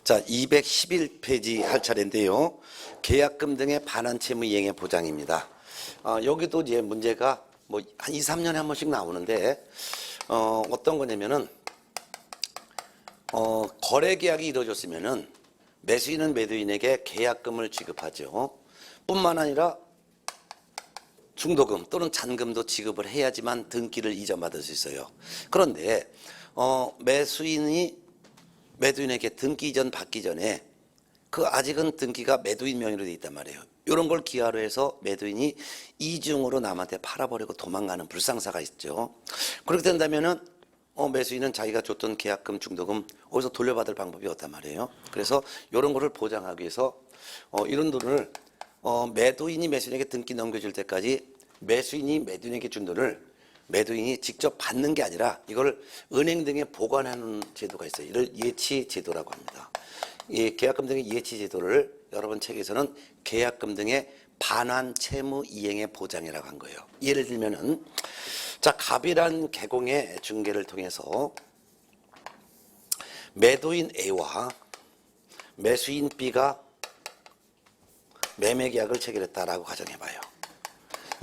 자, 211페이지 할 차례인데요. 계약금 등의 반환 채무 이행의 보장입니다. 여기도 이제 문제가 뭐 한 2, 3년에 한 번씩 나오는데, 어떤 거냐면은, 거래 계약이 이루어졌으면은 매수인은 매도인에게 계약금을 지급하죠. 뿐만 아니라 중도금 또는 잔금도 지급을 해야지만 등기를 이전받을 수 있어요. 그런데, 매수인이 매도인에게 등기 이전 받기 전에 그 아직은 등기가 매도인 명의로 돼 있단 말이에요. 이런 걸 기하로 해서 매도인이 이중으로 남한테 팔아버리고 도망가는 불상사가 있죠. 그렇게 된다면은 매수인은 자기가 줬던 계약금, 중도금 어디서 돌려받을 방법이 없단 말이에요. 그래서 이런 거를 보장하기 위해서 이런 돈을 매도인이 매수인에게 등기 넘겨줄 때까지 매수인이 매도인에게 준 돈을 매도인이 직접 받는 게 아니라 이걸 은행 등에 보관하는 제도가 있어요. 이를 예치 제도라고 합니다. 이 계약금 등의 예치 제도를 여러분 책에서는 계약금 등의 반환 채무 이행의 보장이라고 한 거예요. 예를 들면은 자, 갑이란 계공의 중개를 통해서 매도인 A와 매수인 B가 매매 계약을 체결했다라고 가정해봐요.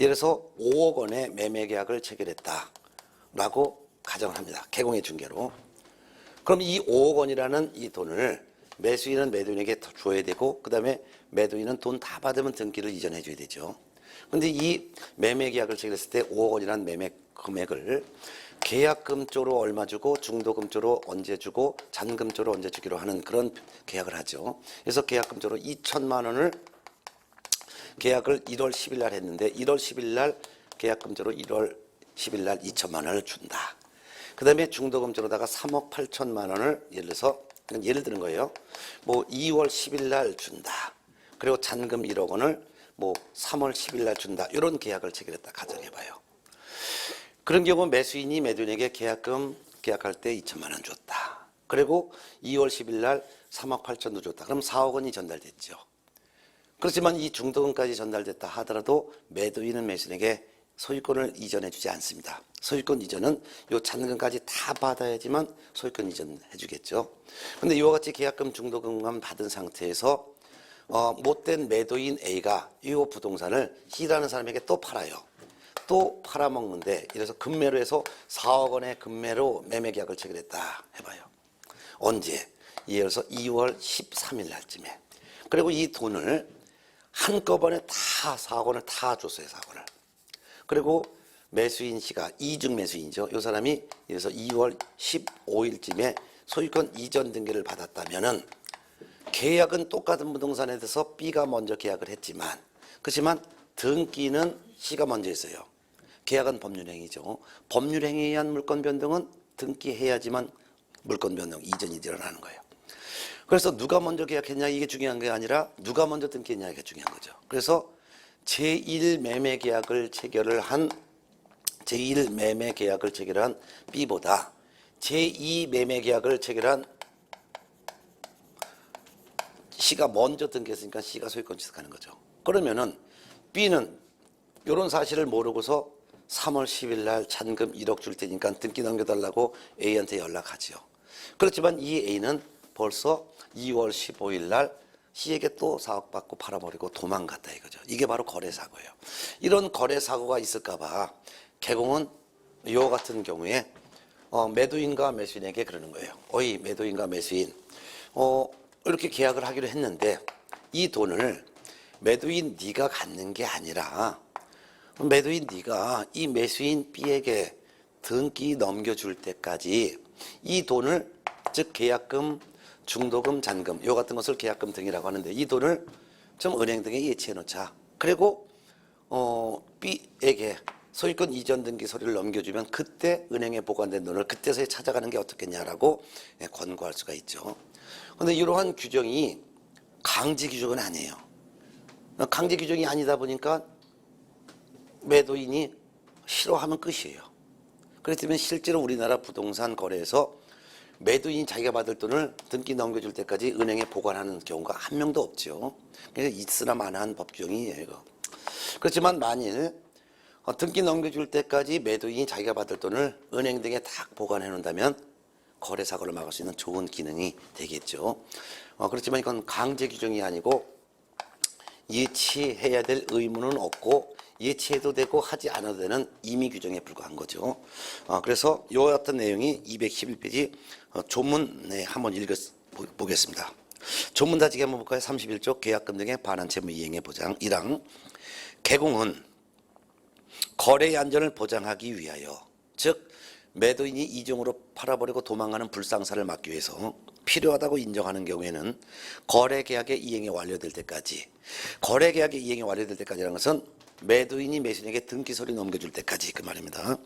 예를 들어서 5억 원의 매매 계약을 체결했다라고 가정을 합니다. 계공의 중개로. 그럼 이 5억 원이라는 이 돈을 매수인은 매도인에게 줘야 되고, 그 다음에 매도인은 돈 다 받으면 등기를 이전해 줘야 되죠. 근데 이 매매 계약을 체결했을 때 5억 원이라는 매매 금액을 계약금 쪽으로 얼마 주고 중도금 쪽으로 언제 주고 잔금 쪽으로 언제 주기로 하는 그런 계약을 하죠. 그래서 계약금 쪽으로 2천만 원을 계약을 1월 10일 날 했는데 1월 10일 날 계약금조로 1월 10일 날 2천만 원을 준다. 그 다음에 중도금조로다가 3억 8천만 원을 예를 들어서 예를 드는 거예요. 뭐 2월 10일 날 준다. 그리고 잔금 1억 원을 뭐 3월 10일 날 준다. 이런 계약을 체결했다 가정해봐요. 그런 경우 매수인이 매도인에게 계약할 때 2천만 원 줬다. 그리고 2월 10일 날 3억 8천도 줬다. 그럼 4억 원이 전달됐죠. 그렇지만 이 중도금까지 전달됐다 하더라도 매도인은 매수인에게 소유권을 이전해 주지 않습니다. 소유권 이전은 요 잔금까지 다 받아야지만 소유권 이전해 주겠죠. 근데 이와 같이 계약금, 중도금만 받은 상태에서 못된 매도인 A가 이 부동산을 C라는 사람에게 또 팔아요. 또 팔아먹는데, 이래서 금매로 해서 4억 원의 금매로 매매 계약을 체결했다 해봐요. 언제? 예를 들어서 2월 13일 날쯤에. 그리고 이 돈을 한꺼번에 다 4억 원을 다 줬어요. 4억 원을. 그리고 매수인 씨가 이중 매수인이죠. 이 사람이 그래서 2월 15일쯤에 소유권 이전 등기를 받았다면은 계약은 똑같은 부동산에 대해서 B가 먼저 계약을 했지만, 그렇지만 등기는 C가 먼저 했어요. 계약은 법률행위죠. 법률행위에 의한 물권 변동은 등기해야지만 물권 변동 이전이 일어나는 거예요. 그래서 누가 먼저 계약했냐 이게 중요한 게 아니라 누가 먼저 등기했냐 이게 중요한 거죠. 그래서 제1 매매 계약을 체결한 B보다 제2 매매 계약을 체결한 C가 먼저 등기했으니까 C가 소유권 취득하는 거죠. 그러면은 B는 이런 사실을 모르고서 3월 10일 날 잔금 1억 줄 테니까 등기 넘겨달라고 A한테 연락하죠. 그렇지만 이 A는 벌써 2월 15일 날 C에게 또 4억 받고 팔아버리고 도망갔다 이거죠. 이게 바로 거래사고예요. 이런 거래사고가 있을까봐 계공은 이와 같은 경우에 매도인과 매수인에게 그러는 거예요. 어이 매도인과 매수인 이렇게 계약을 하기로 했는데 이 돈을 매도인 네가 갖는 게 아니라 매도인 네가 이 매수인 B에게 등기 넘겨줄 때까지 이 돈을 즉 계약금, 중도금, 잔금 요 같은 것을 계약금 등이라고 하는데 이 돈을 좀 은행 등에 예치해 놓자. 그리고 B에게 소유권 이전 등기 서류를 넘겨주면 그때 은행에 보관된 돈을 그때서야 찾아가는 게 어떻겠냐라고 권고할 수가 있죠. 그런데 이러한 규정이 강제 규정은 아니에요. 강제 규정이 아니다 보니까 매도인이 싫어하면 끝이에요. 그렇기 때문에 실제로 우리나라 부동산 거래에서 매도인이 자기가 받을 돈을 등기 넘겨줄 때까지 은행에 보관하는 경우가 한 명도 없죠. 그래서 있으나 마나한 법 규정이에요. 이거. 그렇지만 만일 등기 넘겨줄 때까지 매도인이 자기가 받을 돈을 은행 등에 딱 보관해 놓는다면 거래 사고를 막을 수 있는 좋은 기능이 되겠죠. 그렇지만 이건 강제 규정이 아니고 예치해야 될 의무는 없고 예치해도 되고 하지 않아도 되는 임의 규정에 불과한 거죠. 그래서 요 같은 내용이 211페이지 조문에 한번 읽어보겠습니다. 조문 다지기 한번 볼까요? 31조 계약금 등의 반환 채무 이행의 보장 1항 개공은 거래의 안전을 보장하기 위하여 즉 매도인이 이중으로 팔아버리고 도망가는 불상사를 막기 위해서 필요하다고 인정하는 경우에는 거래계약의 이행이 완료될 때까지 거래계약의 이행이 완료될 때까지라는 것은 매도인이 매수인에게 등기소리 넘겨줄 때까지 그 말입니다.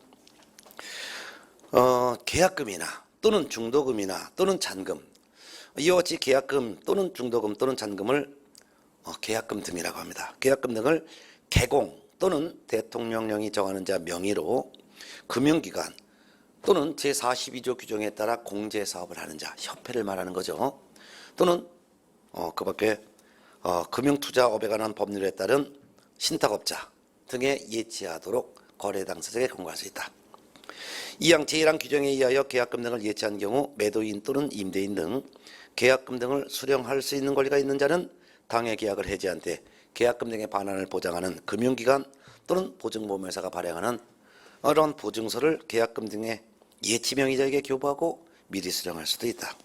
계약금이나 또는 중도금이나 또는 잔금 이와 같이 계약금 또는 중도금 또는 잔금을 계약금 등이라고 합니다. 계약금 등을 개공 또는 대통령령이 정하는 자 명의로 금융기관 또는 제42조 규정에 따라 공제사업을 하는 자, 협회를 말하는 거죠. 또는 그 밖에 금융투자업에 관한 법률에 따른 신탁업자 등에 예치하도록 거래 당사자에게 공고할 수 있다. 2항 제1항 규정에 의하여 계약금 등을 예치한 경우 매도인 또는 임대인 등 계약금 등을 수령할 수 있는 권리가 있는 자는 당해 계약을 해지한 때 계약금 등의 반환을 보장하는 금융기관 또는 보증보험회사가 발행하는 이런 보증서를 계약금 등의 예치명의자에게 교부하고 미리 수령할 수도 있다.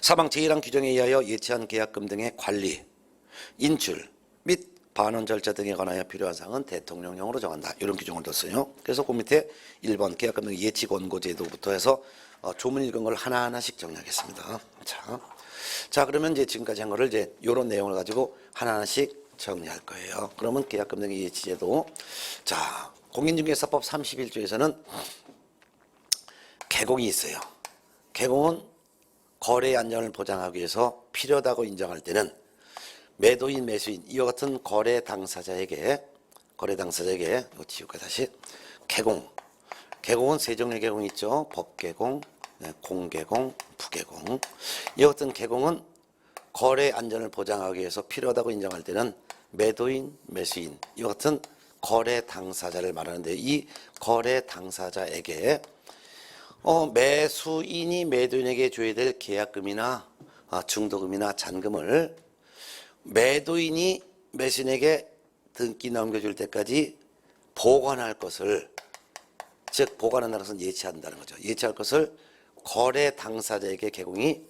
3항 제1항 규정에 의하여 예치한 계약금 등의 관리, 인출 및 반환 절차 등에 관하여 필요한 사항은 대통령령으로 정한다. 이런 규정을 뒀어요. 그래서 그 밑에 1번 계약금 등 예치 권고 제도부터 해서 조문 읽은 걸 하나하나씩 정리하겠습니다. 자 그러면 이제 지금까지 한 거를 이제 이런 내용을 가지고 하나하나씩 정리할 거예요. 그러면 계약금 등의 예치 제도. 자 공인중개사법 31조에서는 개공이 있어요. 개공은 거래의 안전을 보장하기 위해서 필요하다고 인정할 때는 매도인, 매수인 이와 같은 거래 당사자에게 이거 지울까요 다시 개공은 세 종류의 개공이 있죠. 법개공, 공개공, 부개공. 이와 같은 개공은 거래 안전을 보장하기 위해서 필요하다고 인정할 때는 매도인, 매수인 이와 같은 거래 당사자를 말하는데 이 거래 당사자에게 매수인이 매도인에게 줘야 될 계약금이나 중도금이나 잔금을 매도인이 매수인에게 등기 넘겨줄 때까지 보관할 것을 즉 보관한다는 것은 예치한다는 거죠. 예치할 것을 거래 당사자에게 개공이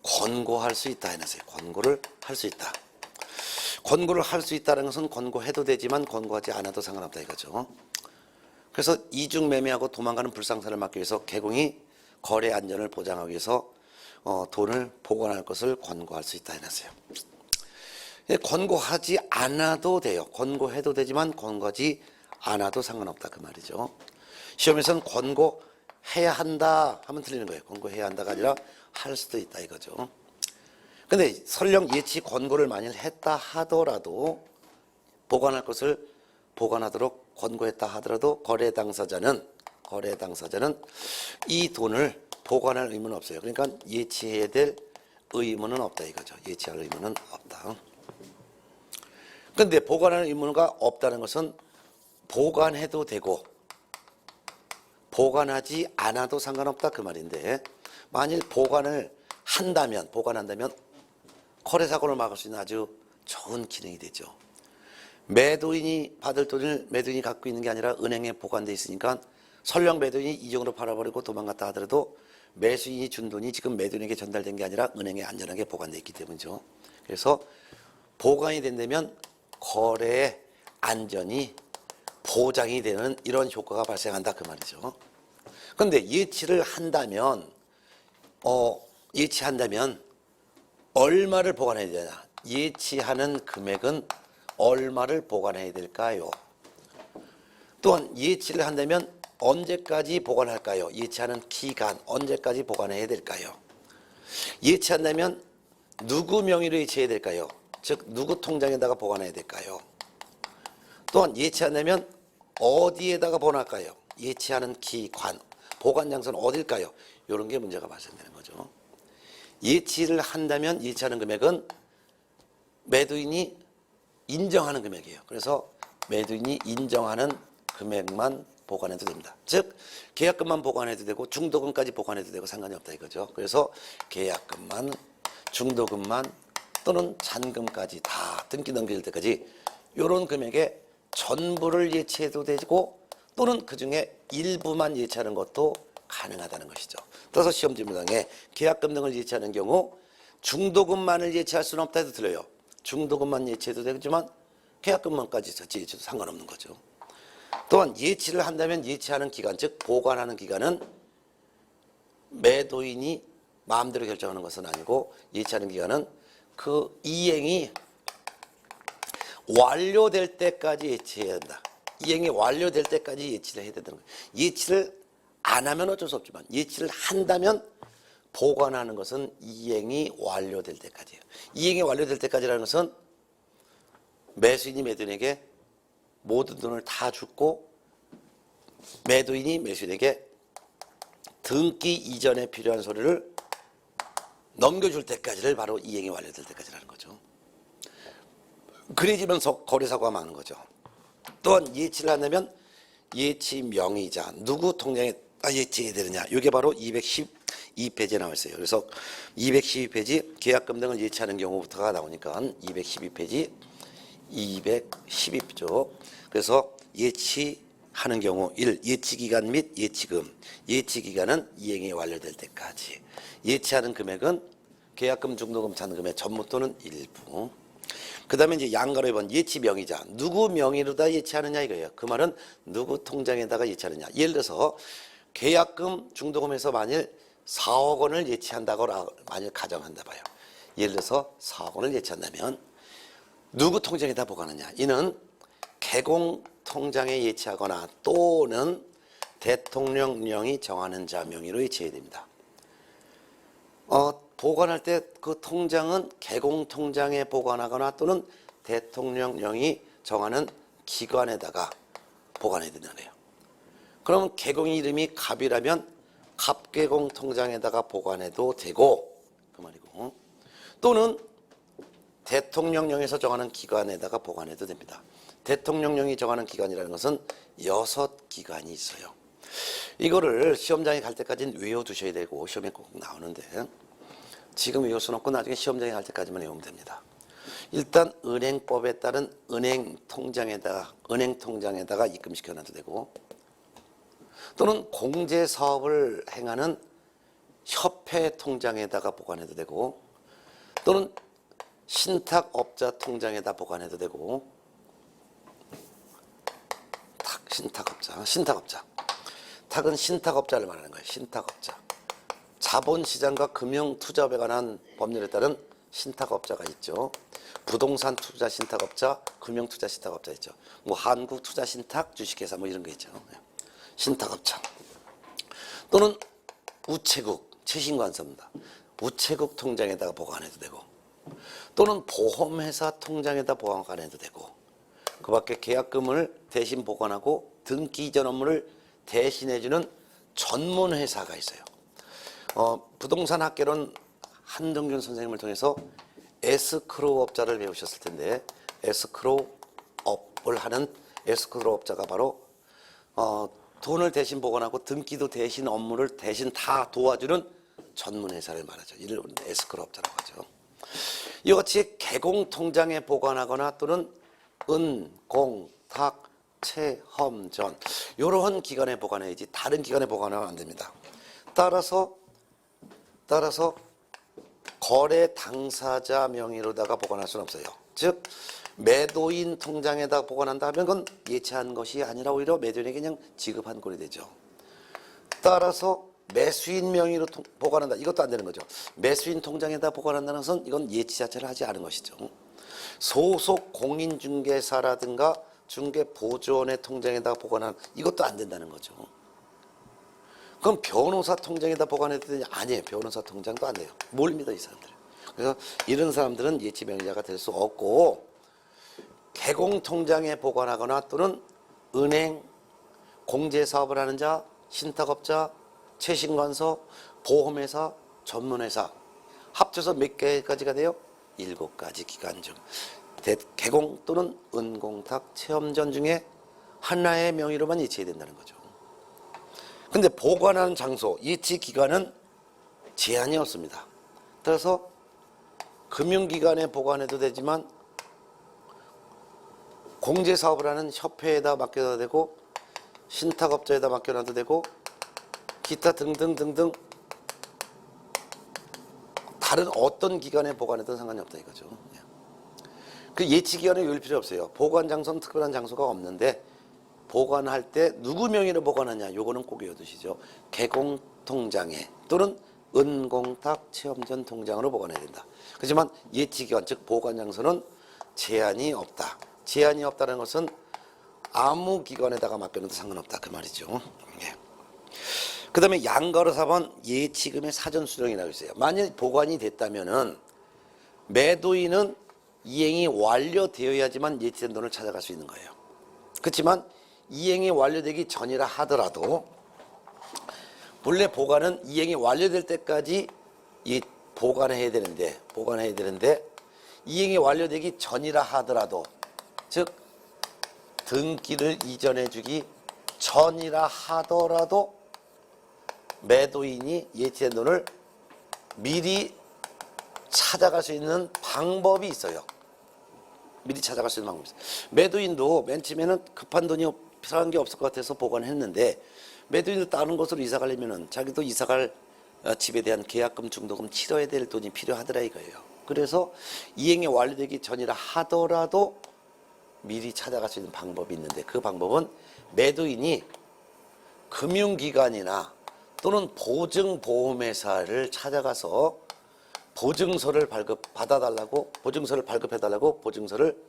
권고할 수 있다 해놨어요. 권고를 할 수 있다. 권고를 할 수 있다는 것은 권고해도 되지만 권고하지 않아도 상관없다 이거죠. 그래서 이중 매매하고 도망가는 불상사를 막기 위해서 개공이 거래 안전을 보장하기 위해서 돈을 보관할 것을 권고할 수 있다 해놨어요. 권고하지 않아도 돼요. 권고해도 되지만 권고하지 않아도 상관없다 그 말이죠. 시험에서는 권고해야 한다 하면 틀리는 거예요. 권고해야 한다가 아니라 할 수도 있다 이거죠. 근데 설령 예치 권고를 만일 했다 하더라도 보관할 것을 보관하도록 권고했다 하더라도 거래 당사자는 이 돈을 보관할 의무는 없어요. 그러니까 예치해야 될 의무는 없다 이거죠. 예치할 의무는 없다. 그런데 보관할 의무가 없다는 것은 보관해도 되고 보관하지 않아도 상관없다 그 말인데 만일 보관한다면 거래 사고를 막을 수 있는 아주 좋은 기능이 되죠. 매도인이 받을 돈을 매도인이 갖고 있는 게 아니라 은행에 보관돼 있으니까 설령 매도인이 이중으로 팔아버리고 도망갔다 하더라도 매수인이 준 돈이 지금 매도인에게 전달된 게 아니라 은행에 안전하게 보관돼 있기 때문이죠. 그래서 보관이 된다면 거래의 안전이 보장이 되는 이런 효과가 발생한다 그 말이죠. 그런데 예치를 한다면 얼마를 보관해야 되냐? 예치하는 금액은 얼마를 보관해야 될까요? 또한 예치를 한다면 언제까지 보관할까요? 예치하는 기간 언제까지 보관해야 될까요? 예치한다면 누구 명의로 예치해야 될까요? 즉 누구 통장에다가 보관해야 될까요? 또한 예치한다면 어디에다가 보관할까요? 예치하는 기관, 보관 장소는 어딜까요? 이런 게 문제가 발생되는 거죠. 예치를 한다면 예치하는 금액은 매도인이 인정하는 금액이에요. 그래서 매도인이 인정하는 금액만 보관해도 됩니다. 즉 계약금만 보관해도 되고 중도금까지 보관해도 되고 상관이 없다 이거죠. 그래서 계약금만, 중도금만 또는 잔금까지 다 등기 넘길 때까지 이런 금액에 전부를 예치해도 되고 또는 그중에 일부만 예치하는 것도 가능하다는 것이죠. 따라서 시험 질문항에 계약금 등을 예치하는 경우 중도금만을 예치할 수는 없다 해도 들려요. 중도금만 예치해도 되지만 계약금만까지 전체 예치해도 상관없는 거죠. 또한 예치를 한다면 예치하는 기간, 즉 보관하는 기간은 매도인이 마음대로 결정하는 것은 아니고 예치하는 기간은 그 이행이 완료될 때까지 예치해야 한다. 이행이 완료될 때까지 예치를 해야 된다는 거예요. 예치를 안 하면 어쩔 수 없지만 예치를 한다면 보관하는 것은 이행이 완료될 때까지예요. 이행이 완료될 때까지라는 것은 매수인이 매도인에게 모든 돈을 다 줬고 매도인이 매수인에게 등기 이전에 필요한 서류를 넘겨줄 때까지를 바로 이행이 완료될 때까지라는 거죠. 그래지면서 거래사고가 많은 거죠. 또한 예치를 한다면 예치 명의자 누구 통장에 예치해야 되느냐, 이게 바로 212페이지에 나와 있어요. 그래서 212페이지 계약금 등을 예치하는 경우부터가 나오니까 212페이지 212조. 그래서 예치하는 경우 1. 예치기간 및 예치금. 예치기간은 이행이 완료될 때까지. 예치하는 금액은 계약금, 중도금, 잔금의 전부 또는 일부. 그 다음에 이제 양가로 2번 예치 명의자. 누구 명의로다 예치하느냐 이거예요. 그 말은 누구 통장에다가 예치하느냐. 예를 들어서 계약금, 중도금에서 만일 4억 원을 예치한다고 만일 가정한다 봐요. 예를 들어서 4억 원을 예치한다면 누구 통장에다 보관하냐. 이는 개공 통장에 예치하거나 또는 대통령령이 정하는 자 명의로 예치해야 됩니다. 보관할 때 그 통장은 개공 통장에 보관하거나 또는 대통령령이 정하는 기관에다가 보관해야 된다는 거예요. 그러면 개공 이름이 갑이라면 갑개공 통장에다가 보관해도 되고 그 말이고, 또는 대통령령에서 정하는 기관에다가 보관해도 됩니다. 대통령령이 정하는 기관이라는 것은 6기관이 있어요. 이거를 시험장에 갈 때까지는 외워두셔야 되고 시험에 꼭 나오는데 지금 외울 수는 없고 나중에 시험장에 갈 때까지만 외우면 됩니다. 일단 은행법에 따른 은행 통장에다가 입금시켜 놔도 되고, 또는 공제 사업을 행하는 협회 통장에다가 보관해도 되고, 또는 신탁업자 통장에다 보관해도 되고, 신탁업자. 탁은 신탁업자를 말하는 거예요. 신탁업자. 자본시장과 금융투자업에 관한 법률에 따른 신탁업자가 있죠. 부동산 투자 신탁업자, 금융투자 신탁업자 있죠. 뭐 한국투자신탁, 주식회사 뭐 이런 거 있죠. 신탁업자. 또는 우체국, 최신관서입니다. 우체국 통장에다가 보관해도 되고, 또는 보험회사 통장에다 보관해도 되고, 그 밖에 계약금을 대신 보관하고 등기 이전 업무를 대신해주는 전문회사가 있어요. 부동산 학개론 한동균 선생님을 통해서 에스크로우업자를 배우셨을 텐데, 에스크로우업을 하는 에스크로우업자가 바로 돈을 대신 보관하고 등기도 대신 업무를 대신 다 도와주는 전문회사를 말하죠. 이를 에스크로우업자라고 하죠. 이같이 개공통장에 보관하거나 또는 은, 공, 탁, 채, 험, 전 이런 기관에 보관해야지 다른 기관에 보관하면 안 됩니다. 따라서 거래 당사자 명의로다가 보관할 수는 없어요. 즉 매도인 통장에다 보관한다 하면 그건 예치한 것이 아니라 오히려 매도인에게 그냥 지급한 꼴이 되죠. 따라서 매수인 명의로 보관한다. 이것도 안 되는 거죠. 매수인 통장에다 보관한다는 것은 이건 예치 자체를 하지 않은 것이죠. 소속 공인중개사라든가 중개보조원의 통장에다 보관하는 이것도 안 된다는 거죠. 그럼 변호사 통장에다 보관해도 되냐? 아니에요. 변호사 통장도 안 돼요. 뭘 믿어 이 사람들. 그래서 이런 사람들은 예치 명의자가 될 수 없고, 개공 통장에 보관하거나 또는 은행, 공제사업을 하는 자, 신탁업자, 최신관서, 보험회사, 전문회사 합쳐서 몇 개까지가 돼요? 7가지 기관 중 개공 또는 은공탁, 체험전 중에 하나의 명의로만 예치해야 된다는 거죠. 근데 보관하는 장소, 예치 기간은 제한이 없습니다. 따라서 금융기관에 보관해도 되지만 공제사업을 하는 협회에다 맡겨도 되고 신탁업자에다 맡겨놔도 되고 기타 등등등등 다른 어떤 기관에 보관해도 상관이 없다 이거죠. 그 예치기간을 외울 필요 없어요. 보관 장소는 특별한 장소가 없는데 보관할 때 누구 명의로 보관하냐 요거는 꼭 외워두시죠. 개공통장에 또는 은공탁 체험전 통장으로 보관해야 된다. 그렇지만 예치기간 즉 보관 장소는 제한이 없다. 제한이 없다는 것은 아무 기관에다가 맡겨놔도 상관없다 그 말이죠. 예. 그 다음에 양가로 4번 예치금의 사전 수령이라고 있어요. 만약 보관이 됐다면은 매도인은 이행이 완료되어야지만 예치된 돈을 찾아갈 수 있는 거예요. 그렇지만 이행이 완료되기 전이라 하더라도 본래 보관은 이행이 완료될 때까지 보관해야 되는데 이행이 완료되기 전이라 하더라도 즉 등기를 이전해 주기 전이라 하더라도 매도인이 예치된 돈을 미리 찾아갈 수 있는 방법이 있어요. 미리 찾아갈 수 있는 방법이 있어요. 매도인도 맨 처음에는 급한 돈이 필요한 게 없을 것 같아서 보관했는데 매도인도 다른 곳으로 이사 가려면은 자기도 이사 갈 집에 대한 계약금, 중도금 치러야 될 돈이 필요하더라 이거예요. 그래서 이행이 완료되기 전이라 하더라도 미리 찾아갈 수 있는 방법이 있는데 그 방법은 매도인이 금융기관이나 또는 보증보험회사를 찾아가서 보증서를 받아달라고 보증서를 발급해달라고 보증서를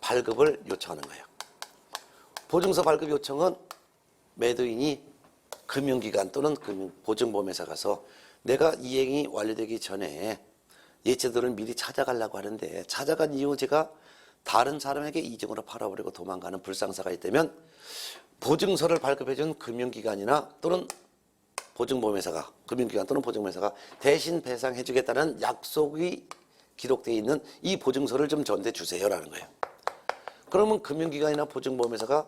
발급을 요청하는 거예요. 보증서 발급 요청은 매도인이 금융기관 또는 보증보험회사 가서 내가 이행이 완료되기 전에 예치돈을 미리 찾아가려고 하는데 찾아간 이후 제가 다른 사람에게 이중으로 팔아버리고 도망가는 불상사가 있다면 보증서를 발급해준 금융기관이나 또는 보증보험회사가 금융기관 또는 보증보험회사가 대신 배상해주겠다는 약속이 기록되어 있는 이 보증서를 좀 전달해 주세요라는 거예요. 그러면 금융기관이나 보증보험회사가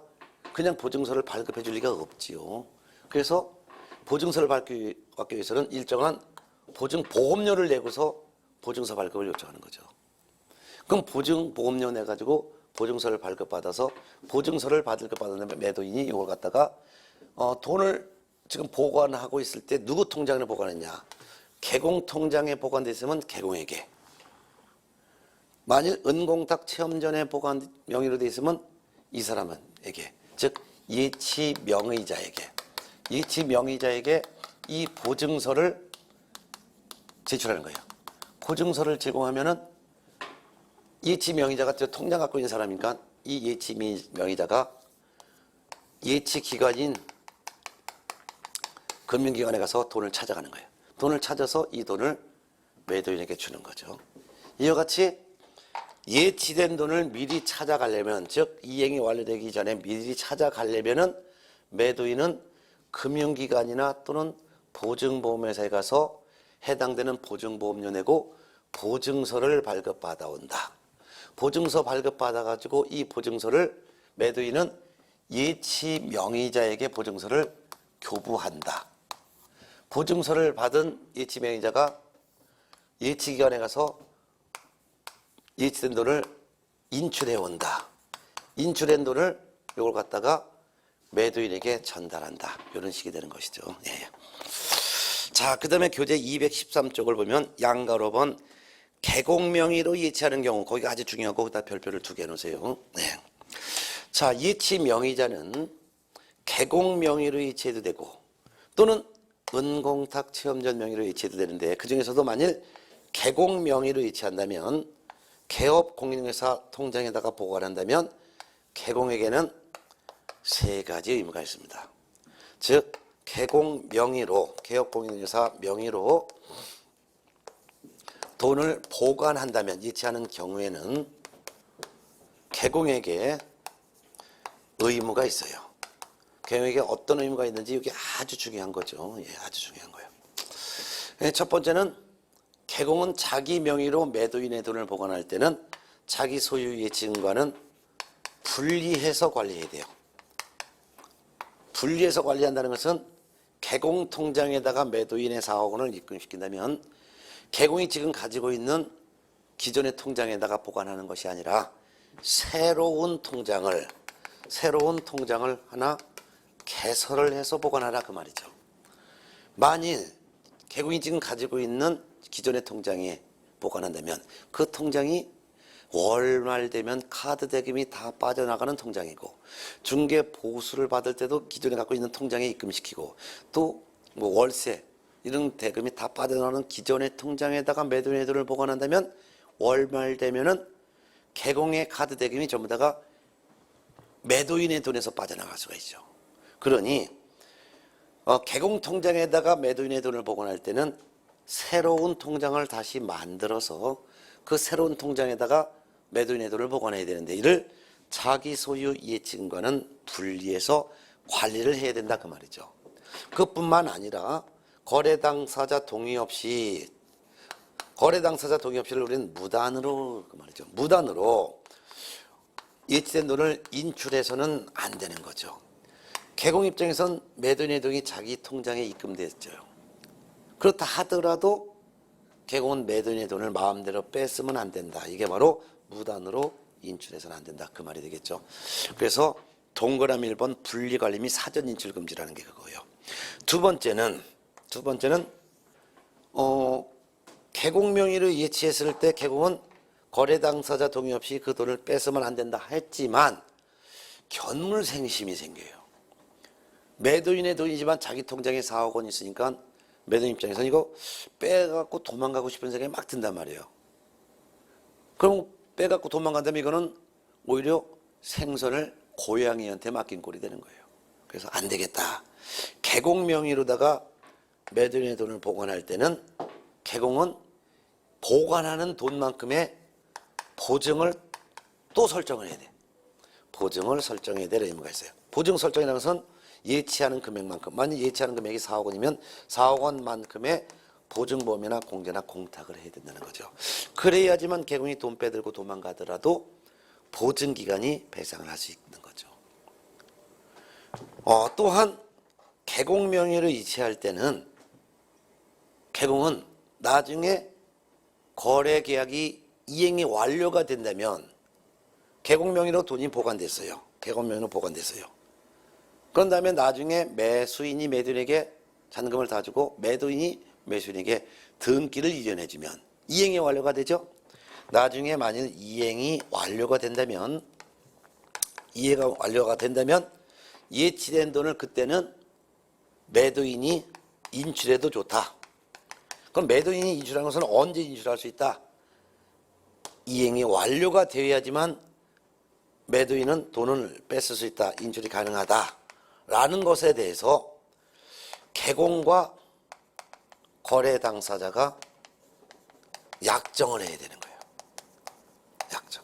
그냥 보증서를 발급해 줄 리가 없지요. 그래서 보증서를 받기 위해서는 일정한 보증보험료를 내고서 보증서 발급을 요청하는 거죠. 그럼 보증보험료 내가지고 보증서를 발급받아서 보증서를 받는 매도인이 이걸 갖다가 돈을 지금 보관하고 있을 때 누구 통장에 보관했냐. 개공통장에 보관돼 있으면 개공에게. 만일 은공탁 체험전에 보관 명의로 돼 있으면 이 사람에게. 즉 예치명의자에게. 예치명의자에게 이 보증서를 제출하는 거예요. 보증서를 제공하면은 예치명의자가 통장 갖고 있는 사람이니까 이 예치명의자가 예치기관인 금융기관에 가서 돈을 찾아가는 거예요. 돈을 찾아서 이 돈을 매도인에게 주는 거죠. 이와 같이 예치된 돈을 미리 찾아가려면 즉 이행이 완료되기 전에 미리 찾아가려면은 매도인은 금융기관이나 또는 보증보험회사에 가서 해당되는 보증보험료 내고 보증서를 발급받아 온다. 보증서 발급받아가지고 이 보증서를 매도인은 예치명의자에게 보증서를 교부한다. 보증서를 받은 예치명의자가 예치기관에 가서 예치된 돈을 인출해 온다. 인출한 돈을 이걸 갖다가 매도인에게 전달한다. 이런 식이 되는 것이죠. 예. 자, 그 다음에 교재 213쪽을 보면 양가로 본 개공명의로 예치하는 경우 거기가 아주 중요하고 거기다 별표를 2개 해놓으세요. 네. 자, 예치명의자는 개공명의로 예치해도 되고 또는 은공탁 체험전 명의로 예치해도 되는데 그 중에서도 만일 개공명의로 예치한다면 개업공인회사 통장에다가 보관한다면 개공에게는 3가지 의무가 있습니다. 즉 개공명의로 개업공인회사 명의로 돈을 보관한다면 예치하는 경우에는 개공에게 의무가 있어요. 개공에게 어떤 의무가 있는지 이게 아주 중요한 거죠. 예, 아주 중요한 거예요. 첫 번째는 개공은 자기 명의로 매도인의 돈을 보관할 때는 자기 소유 예치금과는 분리해서 관리해야 돼요. 분리해서 관리한다는 것은 개공 통장에다가 매도인의 4억 원을 입금시킨다면 개공이 지금 가지고 있는 기존의 통장에다가 보관하는 것이 아니라 새로운 통장을 하나 개설을 해서 보관하라 그 말이죠. 만일 개공이 지금 가지고 있는 기존의 통장에 보관한다면 그 통장이 월말 되면 카드 대금이 다 빠져나가는 통장이고 중개 보수를 받을 때도 기존에 갖고 있는 통장에 입금시키고 또 뭐 월세 이런 대금이 다 빠져나가는 기존의 통장에다가 매도인의 돈을 보관한다면 월말 되면은 개공의 카드 대금이 전부 다가 매도인의 돈에서 빠져나갈 수가 있죠. 그러니 개공 통장에다가 매도인의 돈을 보관할 때는 새로운 통장을 다시 만들어서 그 새로운 통장에다가 매도인의 돈을 보관해야 되는데 이를 자기 소유 이해증과는 분리해서 관리를 해야 된다 그 말이죠. 그뿐만 아니라 거래 당사자 동의 없이를 우리는 무단으로 그 말이죠. 무단으로 예치된 돈을 인출해서는 안 되는 거죠. 개공 입장에선 매도인의 돈이 자기 통장에 입금됐죠. 그렇다 하더라도 개공은 매도인의 돈을 마음대로 뺐으면 안 된다. 이게 바로 무단으로 인출해서는 안 된다. 그 말이 되겠죠. 그래서 동그라미 1번 분리관리 및 사전 인출 금지라는 게 그거예요. 두 번째는 개공 명의로 예치했을 때 개공은 거래 당사자 동의 없이 그 돈을 뺏으면 안 된다 했지만 견물생심이 생겨요. 매도인의 돈이지만 자기 통장에 4억 원 있으니까 매도인 입장에서는 이거 빼갖고 도망가고 싶은 생각이 막 든단 말이에요. 그럼 빼갖고 도망간다면 이거는 오히려 생선을 고양이한테 맡긴 꼴이 되는 거예요. 그래서 안 되겠다. 개공 명의로다가 매도인의 돈을 보관할 때는 개공은 보관하는 돈만큼의 보증을 또 설정을 해야 돼. 보증을 설정해야 될 의무가 있어요. 보증 설정이라는 것은 예치하는 금액만큼, 만약 예치하는 금액이 4억 원이면 4억 원만큼의 보증보험이나 공제나 공탁을 해야 된다는 거죠. 그래야지만 개공이 돈 빼들고 도망가더라도 보증기관이 배상을 할 수 있는 거죠. 또한 개공 명의로 이체할 때는 개공은 나중에 거래 계약이 이행이 완료가 된다면 개공 명의로 돈이 보관됐어요. 개공 명의로 보관됐어요. 그런 다음에 나중에 매수인이 매도인에게 잔금을 다 주고 매도인이 매수인에게 등기를 이전해주면 이행이 완료가 되죠. 나중에 만일 이행이 완료가 된다면 예치된 돈을 그때는 매도인이 인출해도 좋다. 그럼 매도인이 인출하는 것은 언제 인출할 수 있다? 이행이 완료가 되어야지만 매도인은 돈을 뺏을 수 있다. 인출이 가능하다. 라는 것에 대해서 개공과 거래 당사자가 약정을 해야 되는 거예요. 약정.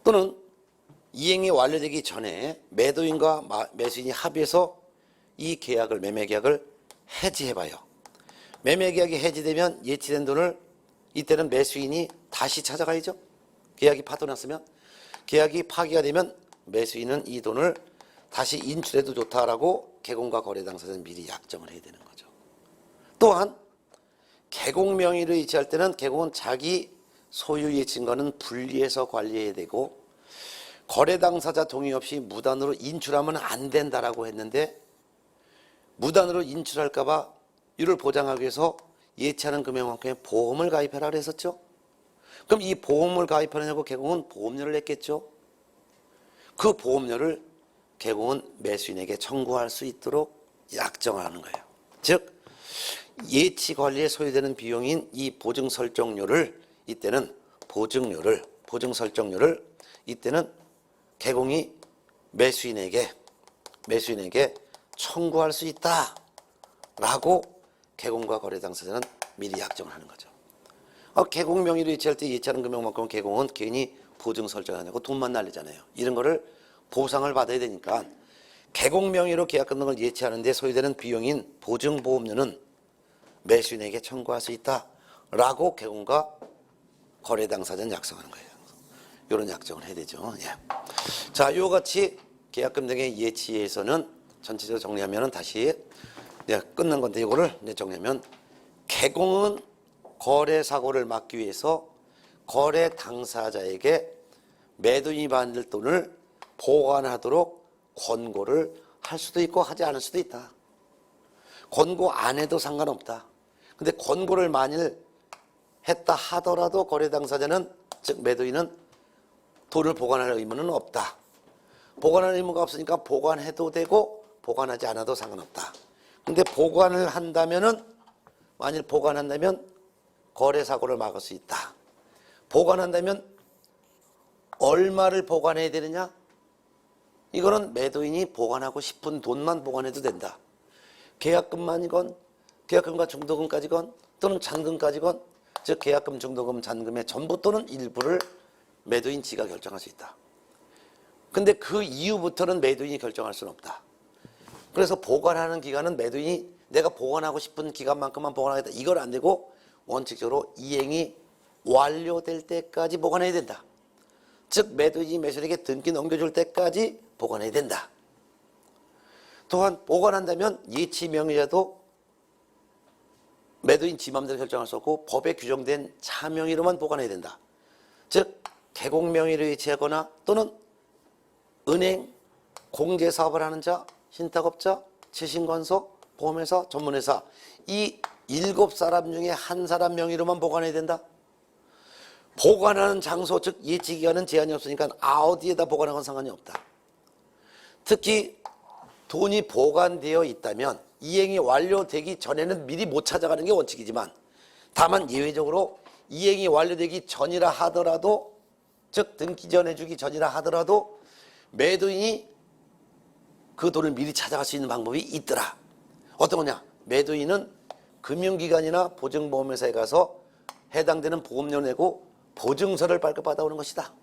또는 이행이 완료되기 전에 매도인과 매수인이 합의해서 이 계약을, 매매 계약을 해지해봐요. 매매 계약이 해지되면 예치된 돈을 이때는 매수인이 다시 찾아가야죠. 계약이 파토났으면. 계약이 파기가 되면 매수인은 이 돈을 다시 인출해도 좋다라고 개공과 거래 당사자는 미리 약정을 해야 되는 거죠. 또한 개공 명의로 이체할 때는 개공은 자기 소유 예치인과는 분리해서 관리해야 되고 거래 당사자 동의 없이 무단으로 인출하면 안 된다라고 했는데 무단으로 인출할까 봐 이를 보장하기 위해서 예치하는 금액만큼의 보험을 가입하라 그랬었죠. 그럼 이 보험을 가입하느냐고 개공은 보험료를 냈겠죠. 그 보험료를 개공은 매수인에게 청구할 수 있도록 약정을 하는 거예요. 즉 예치 관리에 소요되는 비용인 이 보증 설정료를 이때는 보증 설정료를 이때는 개공이 매수인에게 청구할 수 있다라고 개공과 거래 당사자는 미리 약정을 하는 거죠. 개공 명의로 예치할 때 예치하는 금액만큼 개공은 괜히 보증 설정하냐고 돈만 날리잖아요. 이런 거를 보상을 받아야 되니까 개공 명의로 계약 끊는 걸 예치하는 데 소요되는 비용인 보증보험료는 매수인에게 청구할 수 있다라고 개공과 거래 당사자는 약속하는 거예요. 이런 약정을 해야 되죠. 예. 자, 이와 같이 계약금 등의 예치에서는 전체적으로 정리하면 다시 네, 끊는 건데 이거를 이제 정리하면 개공은 거래 사고를 막기 위해서 거래 당사자에게 매도인이 받을 돈을 보관하도록 권고를 할 수도 있고 하지 않을 수도 있다. 권고 안 해도 상관없다. 근데 권고를 만일 했다 하더라도 거래 당사자는 즉 매도인은 돈을 보관할 의무는 없다. 보관할 의무가 없으니까 보관해도 되고 보관하지 않아도 상관없다. 근데 보관을 한다면은 만일 보관한다면 거래 사고를 막을 수 있다. 보관한다면 얼마를 보관해야 되느냐? 이거는 매도인이 보관하고 싶은 돈만 보관해도 된다. 계약금만이건 계약금과 중도금까지건 또는 잔금까지건 즉 계약금, 중도금, 잔금의 전부 또는 일부를 매도인 지가 결정할 수 있다. 근데 그 이후부터는 매도인이 결정할 수는 없다. 그래서 보관하는 기간은 매도인이 내가 보관하고 싶은 기간만큼만 보관하겠다. 이건 안 되고 원칙적으로 이행이 완료될 때까지 보관해야 된다. 즉 매도인이 매수인에게 등기 넘겨줄 때까지 보관해야 된다. 또한 보관한다면 예치 명의자도 매도인 지 맘대로 결정할 수 없고 법에 규정된 차명의로만 보관해야 된다. 즉 개공 명의로 예치하거나 또는 은행, 공제사업을 하는 자, 신탁업자, 최신건설, 보험회사, 전문회사 이 7사람 중에 한 사람 명의로만 보관해야 된다. 보관하는 장소 즉 예치기간은 제한이 없으니까 어디에다 보관하는 건 상관이 없다. 특히 돈이 보관되어 있다면 이행이 완료되기 전에는 미리 못 찾아가는 게 원칙이지만 다만 예외적으로 이행이 완료되기 전이라 하더라도 즉 등기 전해주기 전이라 하더라도 매도인이 그 돈을 미리 찾아갈 수 있는 방법이 있더라. 어떤 거냐? 매도인은 금융기관이나 보증보험회사에 가서 해당되는 보험료 내고 보증서를 발급받아오는 것이다.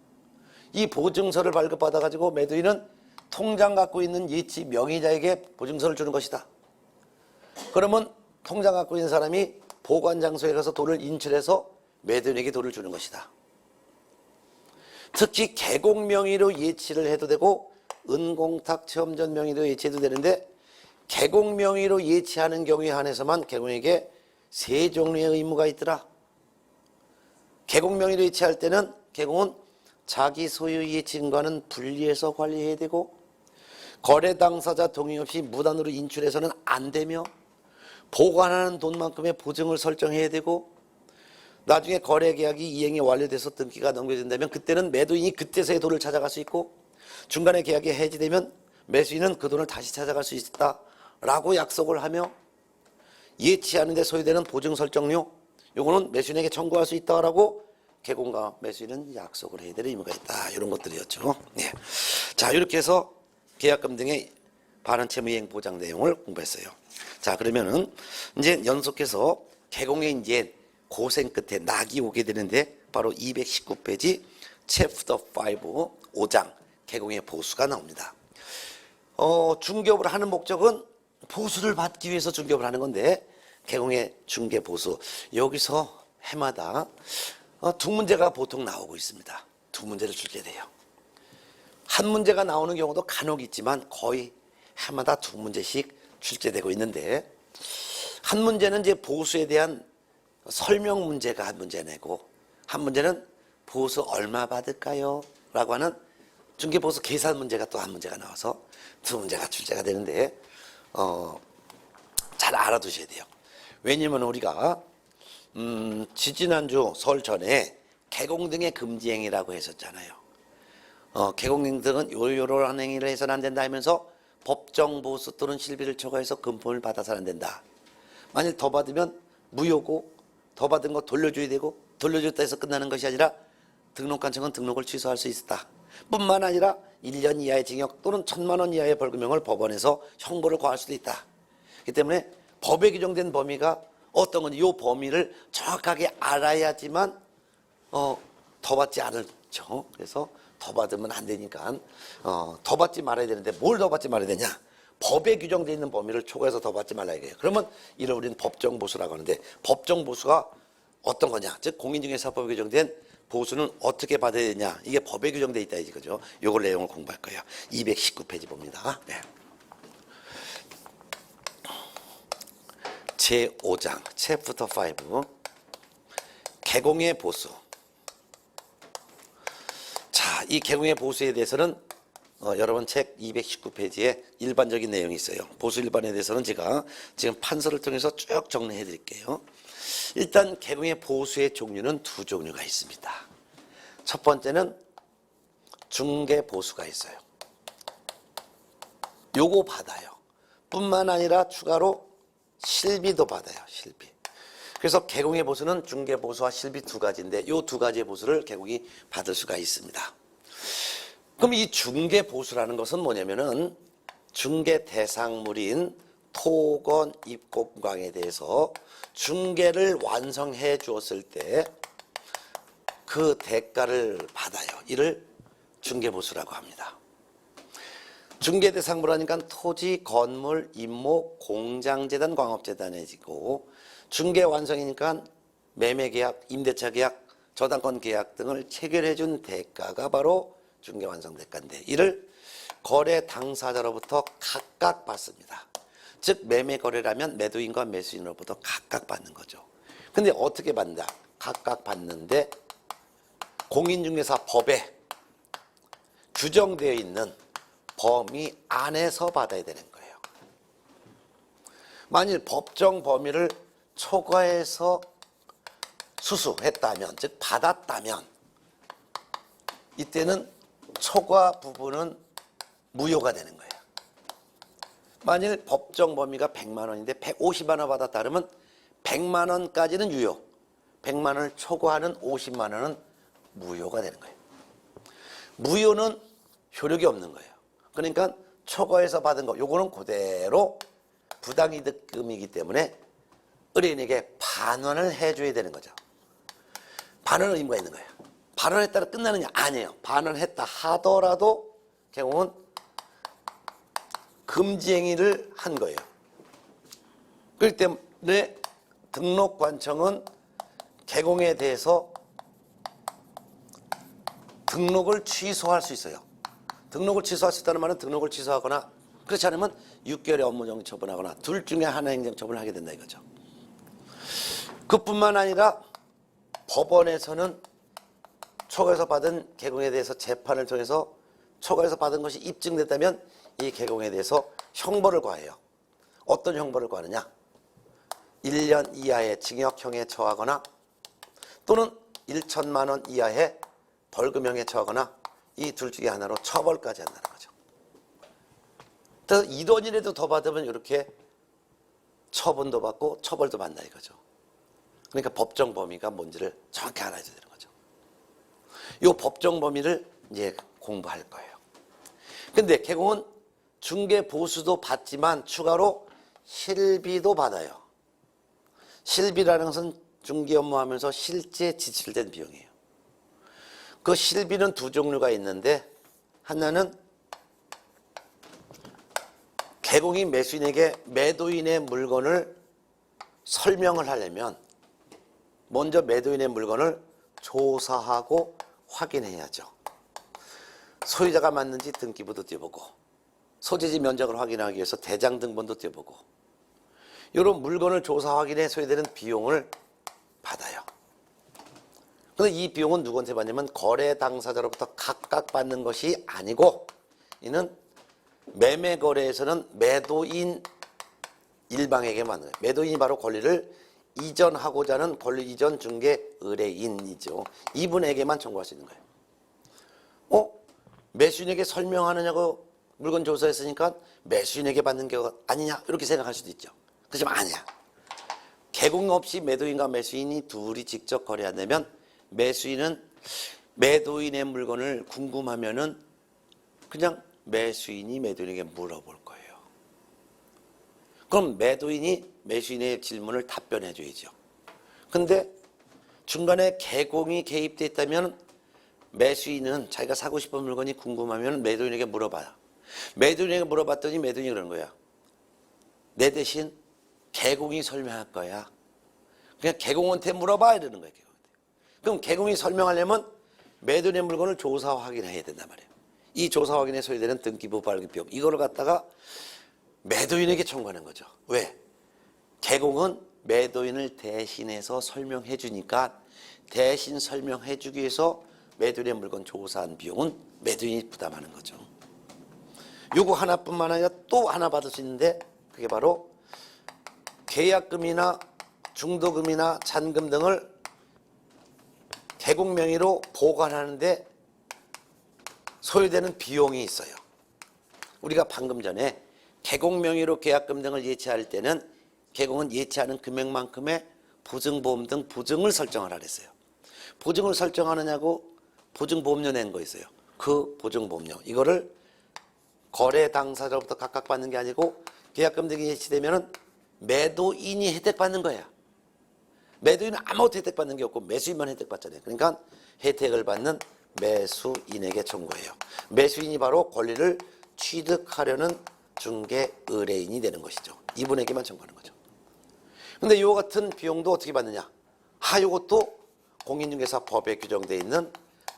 이 보증서를 발급받아가지고 매도인은 통장 갖고 있는 예치 명의자에게 보증서를 주는 것이다. 그러면 통장 갖고 있는 사람이 보관장소에 가서 돈을 인출해서 매도인에게 돈을 주는 것이다. 특히 개공 명의로 예치를 해도 되고 은공탁 체험전 명의로 예치해도 되는데 개공 명의로 예치하는 경우에 한해서만 개공에게 3종류의 의무가 있더라. 개공 명의로 예치할 때는 개공은 자기 소유 예치인과는 분리해서 관리해야 되고 거래 당사자 동의 없이 무단으로 인출해서는 안 되며 보관하는 돈만큼의 보증을 설정해야 되고 나중에 거래 계약이 이행이 완료돼서 등기가 넘겨진다면 그때는 매도인이 그때서야 돈을 찾아갈 수 있고 중간에 계약이 해지되면 매수인은 그 돈을 다시 찾아갈 수 있다라고 약속을 하며 예치하는 데 소요되는 보증 설정료 요거는 매수인에게 청구할 수 있다라고 개공과 매수인은 약속을 해야 될 의무가 있다. 이런 것들이었죠. 네. 자, 이렇게 해서 계약금 등의 반환 채무 이행 보장 내용을 공부했어요. 자, 그러면은 이제 연속해서 개공의 이제 고생 끝에 낙이 오게 되는데 바로 219페이지 챕터 5 5장 개공의 보수가 나옵니다. 중개업을 하는 목적은 보수를 받기 위해서 중개업을 하는 건데 개공의 중개 보수 여기서 해마다 두 문제가 보통 나오고 있습니다. 두 문제를 출제돼요. 한 문제가 나오는 경우도 간혹 있지만 거의 해마다 두 문제씩 출제되고 있는데 한 문제는 이제 보수에 대한 설명 문제가 한 문제 내고 한 문제는 보수 얼마 받을까요? 라고 하는 중개보수 계산 문제가 또 한 문제가 나와서 두 문제가 출제가 되는데 잘 알아두셔야 돼요. 왜냐면 우리가 지지난주 설 전에 개공 등의 금지 행위라고 했었잖아요. 개공 등은 요런 행위를 해서는 안 된다 하면서 법정 보수 또는 실비를 초과해서 금품을 받아서는 안 된다. 만일 더 받으면 무효고 더 받은 거 돌려줘야 되고 돌려줬다 해서 끝나는 것이 아니라 등록관청은 등록을 취소할 수 있다. 뿐만 아니라 1년 이하의 징역 또는 1,000만 원 이하의 벌금형을 법원에서 형벌을 고할 수도 있다. 그렇기 때문에 법에 규정된 범위가 어떤 건지 이 범위를 정확하게 알아야지만 더 받지 않을죠. 그래서 더 받으면 안 되니까 더 받지 말아야 되는데 뭘 더 받지 말아야 되냐? 법에 규정되어 있는 범위를 초과해서 더 받지 말라 이거예요. 그러면 이를 우리는 법정보수라고 하는데 법정보수가 어떤 거냐? 즉 공인중개사법에 규정된 보수는 어떻게 받아야 되냐? 이게 법에 규정되어 있다 이거죠. 요걸 내용을 공부할 거예요. 219페이지 봅니다. 네. 제5장 챕터 5 개공의 보수. 자, 이 개공의 보수에 대해서는 여러분 책 219페이지에 일반적인 내용이 있어요. 보수 일반에 대해서는 제가 지금 판서를 통해서 쭉 정리해 드릴게요. 일단 개공의 보수의 종류는 두 종류가 있습니다. 첫 번째는 중개 보수가 있어요. 요거 받아요. 뿐만 아니라 추가로 실비도 받아요. 실비. 그래서 개공의 보수는 중개 보수와 실비 두 가지인데 요 두 가지의 보수를 개공이 받을 수가 있습니다. 그럼 이 중개 보수라는 것은 뭐냐면은 중개 대상물인 토건 입공광에 대해서 중개를 완성해 주었을 때 그 대가를 받아요. 이를 중개 보수라고 합니다. 중개 대상물 하니까 토지, 건물, 임목, 공장재단, 광업재단이고 중개 완성이니까 매매계약, 임대차 계약, 저당권 계약 등을 체결해 준 대가가 바로 중개 완성 대가인데 이를 거래 당사자로부터 각각 받습니다. 즉 매매 거래라면 매도인과 매수인으로부터 각각 받는 거죠. 근데 어떻게 받는다? 각각 받는데 공인중개사 법에 규정되어 있는 범위 안에서 받아야 되는 거예요. 만일 법정 범위를 초과해서 수수했다면, 즉 받았다면 이때는 초과 부분은 무효가 되는 거예요. 만일 법정 범위가 100만 원인데 150만 원 받았다 그러면 100만 원까지는 유효, 100만 원을 초과하는 50만 원은 무효가 되는 거예요. 무효는 효력이 없는 거예요. 그러니까 초과해서 받은 거 요거는 그대로 부당이득금이기 때문에 의뢰인에게 반환을 해줘야 되는 거죠. 반환의 의무가 있는 거예요. 반환했다가 끝나느냐? 아니에요. 반환했다 하더라도 개공은 금지행위를 한 거예요. 그렇기 때문에 등록관청은 개공에 대해서 등록을 취소할 수 있어요. 등록을 취소할 수 있다는 말은 등록을 취소하거나 그렇지 않으면 6개월의 업무정지 처분하거나 둘 중에 하나 행정처분을 하게 된다 이거죠. 그뿐만 아니라 법원에서는 초과해서 받은 개공에 대해서 재판을 통해서 초과해서 받은 것이 입증됐다면 이 개공에 대해서 형벌을 과해요. 어떤 형벌을 과하느냐? 1년 이하의 징역형에 처하거나 또는 1천만 원 이하의 벌금형에 처하거나 이 둘 중에 하나로 처벌까지 한다는 거죠. 또 1원이라도 더 받으면 이렇게 처분도 받고 처벌도 받는다 이거죠. 그러니까 법정 범위가 뭔지를 정확히 알아야 되는 거죠. 이 법정 범위를 이제 공부할 거예요. 근데 개공은 중개 보수도 받지만 추가로 실비도 받아요. 실비라는 것은 중개 업무하면서 실제 지출된 비용이에요. 그 실비는 두 종류가 있는데 하나는 개공이 매수인에게 매도인의 물건을 설명을 하려면 먼저 매도인의 물건을 조사하고 확인해야죠. 소유자가 맞는지 등기부도 떼보고 소재지 면적을 확인하기 위해서 대장 등본도 떼보고 이런 물건을 조사 확인해 소요되는 비용을 받아요. 그런데 이 비용은 누구한테 받냐면 거래 당사자로부터 각각 받는 것이 아니고 이는 매매 거래에서는 매도인 일방에게 받는 거예요. 매도인이 바로 권리를 이전하고자 하는 권리 이전 중개 의뢰인이죠. 이분에게만 청구할 수 있는 거예요. 매수인에게 설명하느냐고 물건 조사했으니까 매수인에게 받는 게 아니냐 이렇게 생각할 수도 있죠. 그렇지만 아니야. 개공 없이 매도인과 매수인이 둘이 직접 거래한다면 매수인은 매도인의 물건을 궁금하면은 그냥 매수인이 매도인에게 물어볼 거예요. 그럼 매도인이 매수인의 질문을 답변해 줘야죠. 근데 중간에 개공이 개입돼 있다면 매수인은 자기가 사고 싶은 물건이 궁금하면 매도인에게 물어봐요. 매도인에게 물어봤더니 매도인이 그러는 거야. 내 대신 개공이 설명할 거야. 그냥 개공한테 물어봐 이러는 거예요. 그럼 개공이 설명하려면 매도인의 물건을 조사 확인해야 된단 말이에요. 이 조사 확인에 소요되는 등기부 발급 비용 이거를 갖다가 매도인에게 청구하는 거죠. 왜? 개공은 매도인을 대신해서 설명해 주니까 대신 설명해 주기 위해서 매도인의 물건 조사한 비용은 매도인이 부담하는 거죠. 요거 하나뿐만 아니라 또 하나 받을 수 있는데 그게 바로 계약금이나 중도금이나 잔금 등을 개공 명의로 보관하는데 소요되는 비용이 있어요. 우리가 방금 전에 개공 명의로 계약금 등을 예치할 때는 개공은 예치하는 금액만큼의 보증보험 등 보증을 설정하라 그랬어요. 보증을 설정하느냐고 보증보험료 낸 거 있어요. 그 보증보험료 이거를 거래 당사자로부터 각각 받는 게 아니고 계약금 등이 예치되면은 매도인이 혜택받는 거야. 매도인은 아무것도 혜택받는 게 없고 매수인만 혜택받잖아요. 그러니까 혜택을 받는 매수인에게 청구해요. 매수인이 바로 권리를 취득하려는 중개 의뢰인이 되는 것이죠. 이분에게만 청구하는 거죠. 근데 이와 같은 비용도 어떻게 받느냐? 이것도 공인중개사 법에 규정되어 있는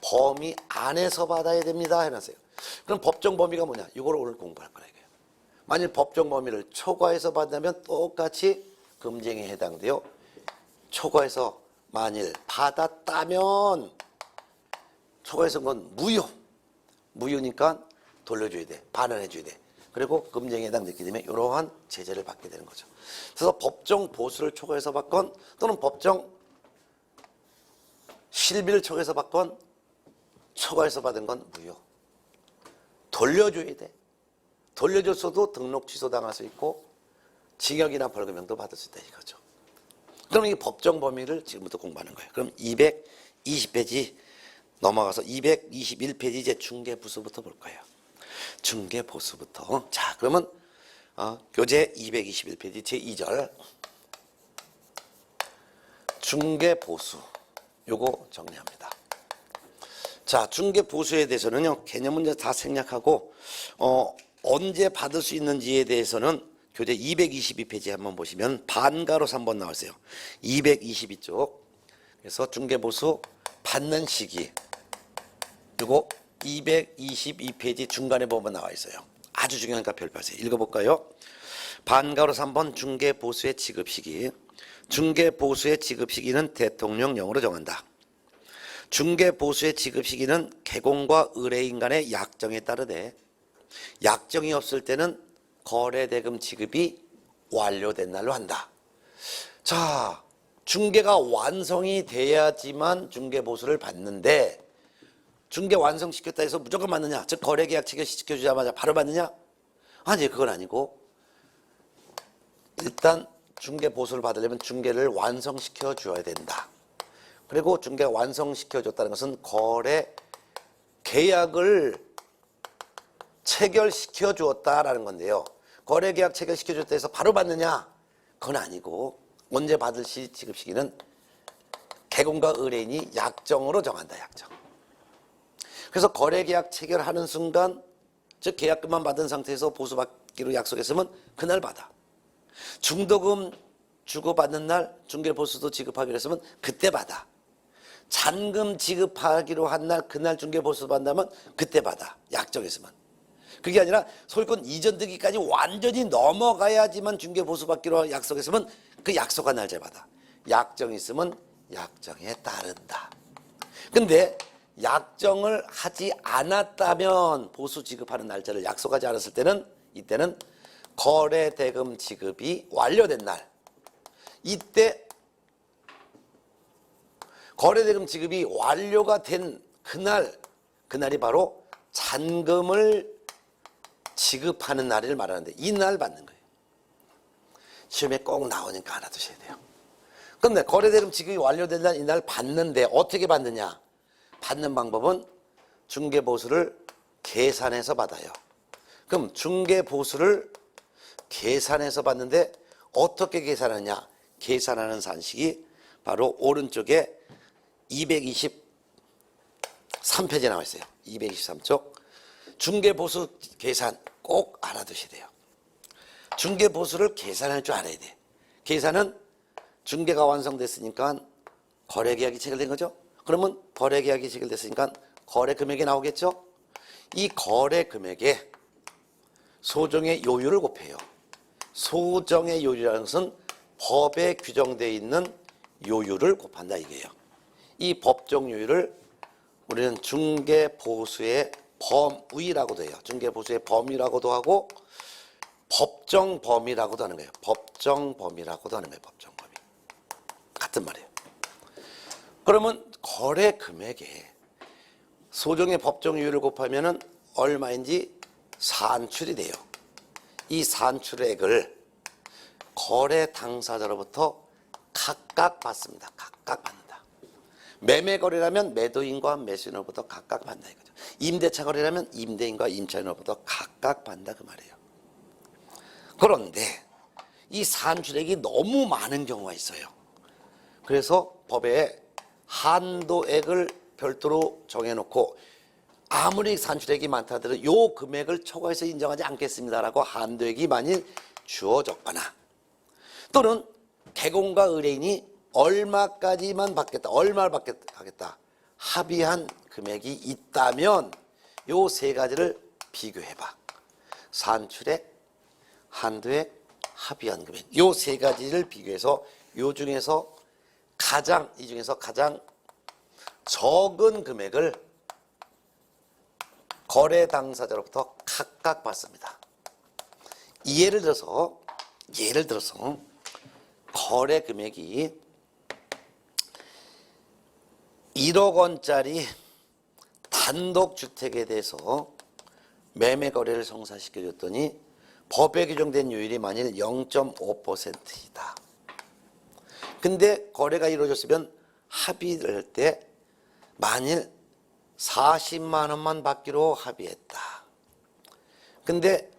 범위 안에서 받아야 됩니다 해놨어요. 그럼 법정 범위가 뭐냐? 이걸 오늘 공부할 거라 이거예요. 만일 법정 범위를 초과해서 받는다면 똑같이 금쟁에 해당돼요. 초과해서 만일 받았다면 초과해서 건 무효니까 돌려줘야 돼. 반환해줘야 돼. 그리고 금쟁에 해당되기 때문에 이러한 제재를 받게 되는 거죠. 그래서 법정 보수를 초과해서 받건 또는 법정 실비를 초과해서 받건 초과해서 받은 건 무효. 돌려줘야 돼. 돌려줬어도 등록 취소당할 수 있고 징역이나 벌금형도 받을 수 있다 이거죠. 그럼 이 법정 범위를 지금부터 공부하는 거예요. 그럼 220페이지 넘어가서 221페이지 이제 중개보수부터 볼 거예요. 중개보수부터. 자, 그러면 교재 221페이지 제2절 중개보수 요거 정리합니다. 자, 중개보수에 대해서는요 개념 문제 다 생략하고 언제 받을 수 있는지에 대해서는 교재 222페이지 한번 보시면 반가로 3번 나와 있어요. 222쪽. 그래서 중개보수 받는 시기 요거 222페이지 중간에 보면 나와 있어요. 아주 중요하니까 별표하세요. 읽어볼까요? 반가로 3번 중개보수의 지급 시기. 중개보수의 지급 시기는 대통령령으로 정한다. 중개보수의 지급 시기는 개공과 의뢰인 간의 약정에 따르되 약정이 없을 때는 거래대금 지급이 완료된 날로 한다. 자, 중개가 완성이 돼야지만 중개보수를 받는데 중개 완성시켰다 해서 무조건 받느냐? 즉 거래계약 체결시켜주자마자 바로 받느냐? 아니, 그건 아니고 일단 중개보수를 받으려면 중개를 완성시켜 줘야 된다. 그리고 중개가 완성시켜 줬다는 것은 거래 계약을 체결시켜 주었다라는 건데요. 거래계약 체결시켜 줬다 해서 바로 받느냐? 그건 아니고 언제 받을 시 지급 시기는 개공과 의뢰인이 약정으로 정한다. 약정. 그래서 거래계약 체결하는 순간 즉 계약금만 받은 상태에서 보수받기로 약속했으면 그날 받아. 중도금 주고받는 날 중개보수도 지급하기로 했으면 그때 받아. 잔금 지급하기로 한 날 그날 중개보수 받는다면 그때 받아. 약정했으면. 그게 아니라 소유권 이전 등기까지 완전히 넘어가야지만 중개보수 받기로 약속했으면 그 약속한 날짜에 받아. 약정이 있으면 약정에 따른다. 근데 약정을 하지 않았다면 보수 지급하는 날짜를 약속하지 않았을 때는 이때는 거래대금 지급이 완료된 날. 이때 거래대금 지급이 완료가 된 그날이 바로 잔금을 지급하는 날을 말하는데 이날 받는 거예요. 시험에 꼭 나오니까 알아두셔야 돼요. 그런데 거래대금 지급이 완료된 날 이날 받는데 어떻게 받느냐? 받는 방법은 중개보수를 계산해서 받아요. 그럼 중개보수를 계산해서 받는데 어떻게 계산하냐? 계산하는 산식이 바로 오른쪽에 223페이지에 나와 있어요. 223쪽. 중개보수 계산 꼭 알아두셔야 돼요. 중개보수를 계산할 줄 알아야 돼. 계산은 중개가 완성됐으니까 거래계약이 체결된 거죠. 그러면 거래계약이 체결됐으니까 거래금액이 나오겠죠. 이 거래금액에 소정의 요율을 곱해요. 소정의 요율이라는 것은 법에 규정되어 있는 요율을 곱한다 이게요. 이 법정 요율을 우리는 중개보수의 범위라고도 해요. 중개보수의 범위라고도 하고 법정 범위라고도 하는 거예요. 법정 범위라고도 하는 거예요. 법정 범위. 같은 말이에요. 그러면 거래 금액에 소정의 법정 요율을 곱하면은 얼마인지 산출이 돼요. 이 산출액을 거래 당사자로부터 각각 받습니다. 각각 받는다. 매매 거래라면 매도인과 매수인으로부터 각각 받는다 이거죠. 임대차 거래라면 임대인과 임차인으로부터 각각 받는다 그 말이에요. 그런데 이 산출액이 너무 많은 경우가 있어요. 그래서 법에 한도액을 별도로 정해놓고 아무리 산출액이 많다 하더라도 요 금액을 초과해서 인정하지 않겠습니다라고 한도액이 만일 주어졌거나 또는 개공과 의뢰인이 얼마까지만 받겠다, 얼마를 받겠다 합의한 금액이 있다면 요 세 가지를 비교해봐. 산출액, 한도액, 합의한 금액 요 세 가지를 비교해서 요 중에서 이 중에서 가장 적은 금액을 거래 당사자로부터 각각 받습니다. 예를 들어서 거래 금액이 1억 원짜리 단독주택에 대해서 매매 거래를 성사시켜줬더니 법에 규정된 요율이 만일 0.5%이다. 근데 거래가 이루어졌으면 합의를 할 때 만일 40만 원만 받기로 합의했다. 근데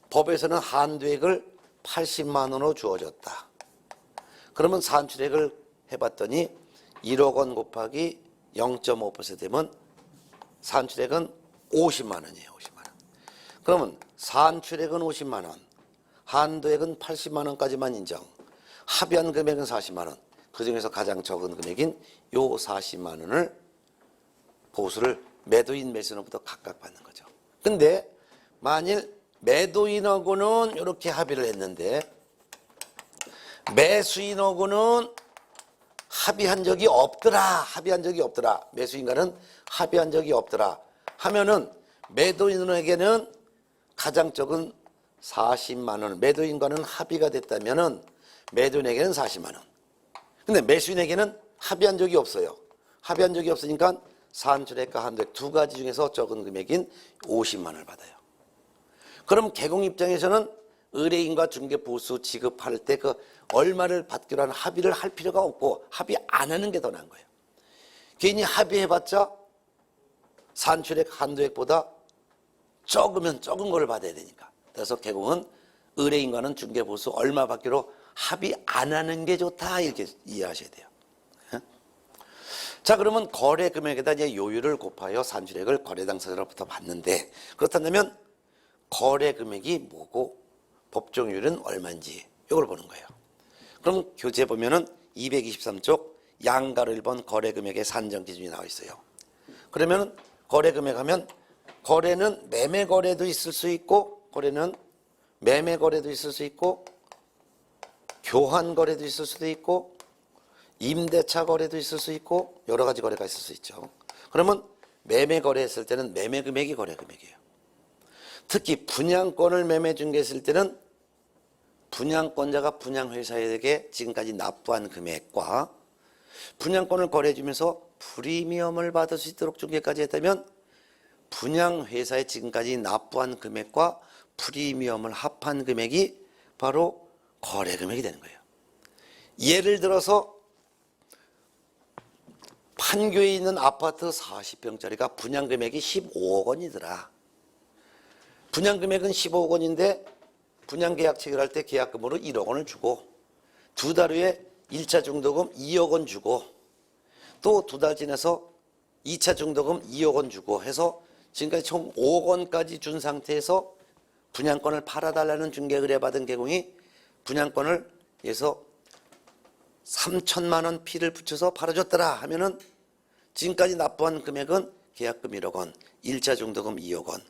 법에서는 한도액을 80만 원으로 주어졌다. 그러면 산출액을 해봤더니 1억 원 곱하기 0.5%면 산출액은 50만 원이에요. 50만 원. 그러면 산출액은 50만 원, 한도액은 80만 원까지만 인정. 합의한 금액은 40만 원. 그중에서 가장 적은 금액인 요 40만 원을 보수를 매도인 매수인으로부터 각각 받는 거죠. 근데 만일 매도인하고는 이렇게 합의를 했는데 매수인하고는 합의한 적이 없더라. 매수인과는 합의한 적이 없더라 하면은 매도인에게는 가장 적은 40만 원, 매도인과는 합의가 됐다면은 매도인에게는 40만 원. 근데 매수인에게는 합의한 적이 없어요. 합의한 적이 없으니까 산출액과 한도액 두 가지 중에서 적은 금액인 50만 원을 받아요. 그럼 개공 입장에서는 의뢰인과 중개보수 지급할 때 그 얼마를 받기로 하는 합의를 할 필요가 없고 합의 안 하는 게 더 나은 거예요. 괜히 합의해봤자 산출액 한도액보다 적으면 적은 걸 받아야 되니까. 그래서 개공은 의뢰인과는 중개보수 얼마 받기로 합의 안 하는 게 좋다 이렇게 이해하셔야 돼요. 자, 그러면 거래 금액에다 이제 요율을 곱하여 산출액을 거래 당사자로부터 받는데 그렇다면 거래 금액이 뭐고 법정요율은 얼마인지 이걸 보는 거예요. 그럼 교재 보면은 223쪽 양가로 1번 거래 금액의 산정 기준이 나와 있어요. 그러면 거래 금액 하면 거래는 매매 거래도 있을 수 있고 거래는 매매 거래도 있을 수 있고 교환 거래도 있을 수도 있고 임대차 거래도 있을 수 있고 여러 가지 거래가 있을 수 있죠. 그러면 매매 거래했을 때는 매매 금액이 거래 금액이에요. 특히 분양권을 매매 중개했을 때는 분양권자가 분양회사에게 지금까지 납부한 금액과 분양권을 거래해주면서 프리미엄을 받을 수 있도록 중개까지 했다면 분양회사에 지금까지 납부한 금액과 프리미엄을 합한 금액이 바로 거래 금액이 되는 거예요. 예를 들어서 판교에 있는 아파트 40평짜리가 분양금액이 15억 원이더라. 분양금액은 15억 원인데 분양계약 체결할 때 계약금으로 1억 원을 주고 두 달 후에 1차 중도금 2억 원 주고 또 두 달 지나서 2차 중도금 2억 원 주고 해서 지금까지 총 5억 원까지 준 상태에서 분양권을 팔아달라는 중개 의뢰받은 개공이 분양권을 해서 3천만 원 피를 붙여서 팔아줬더라 하면은 지금까지 납부한 금액은 계약금 1억 원, 1차 중도금 2억 원,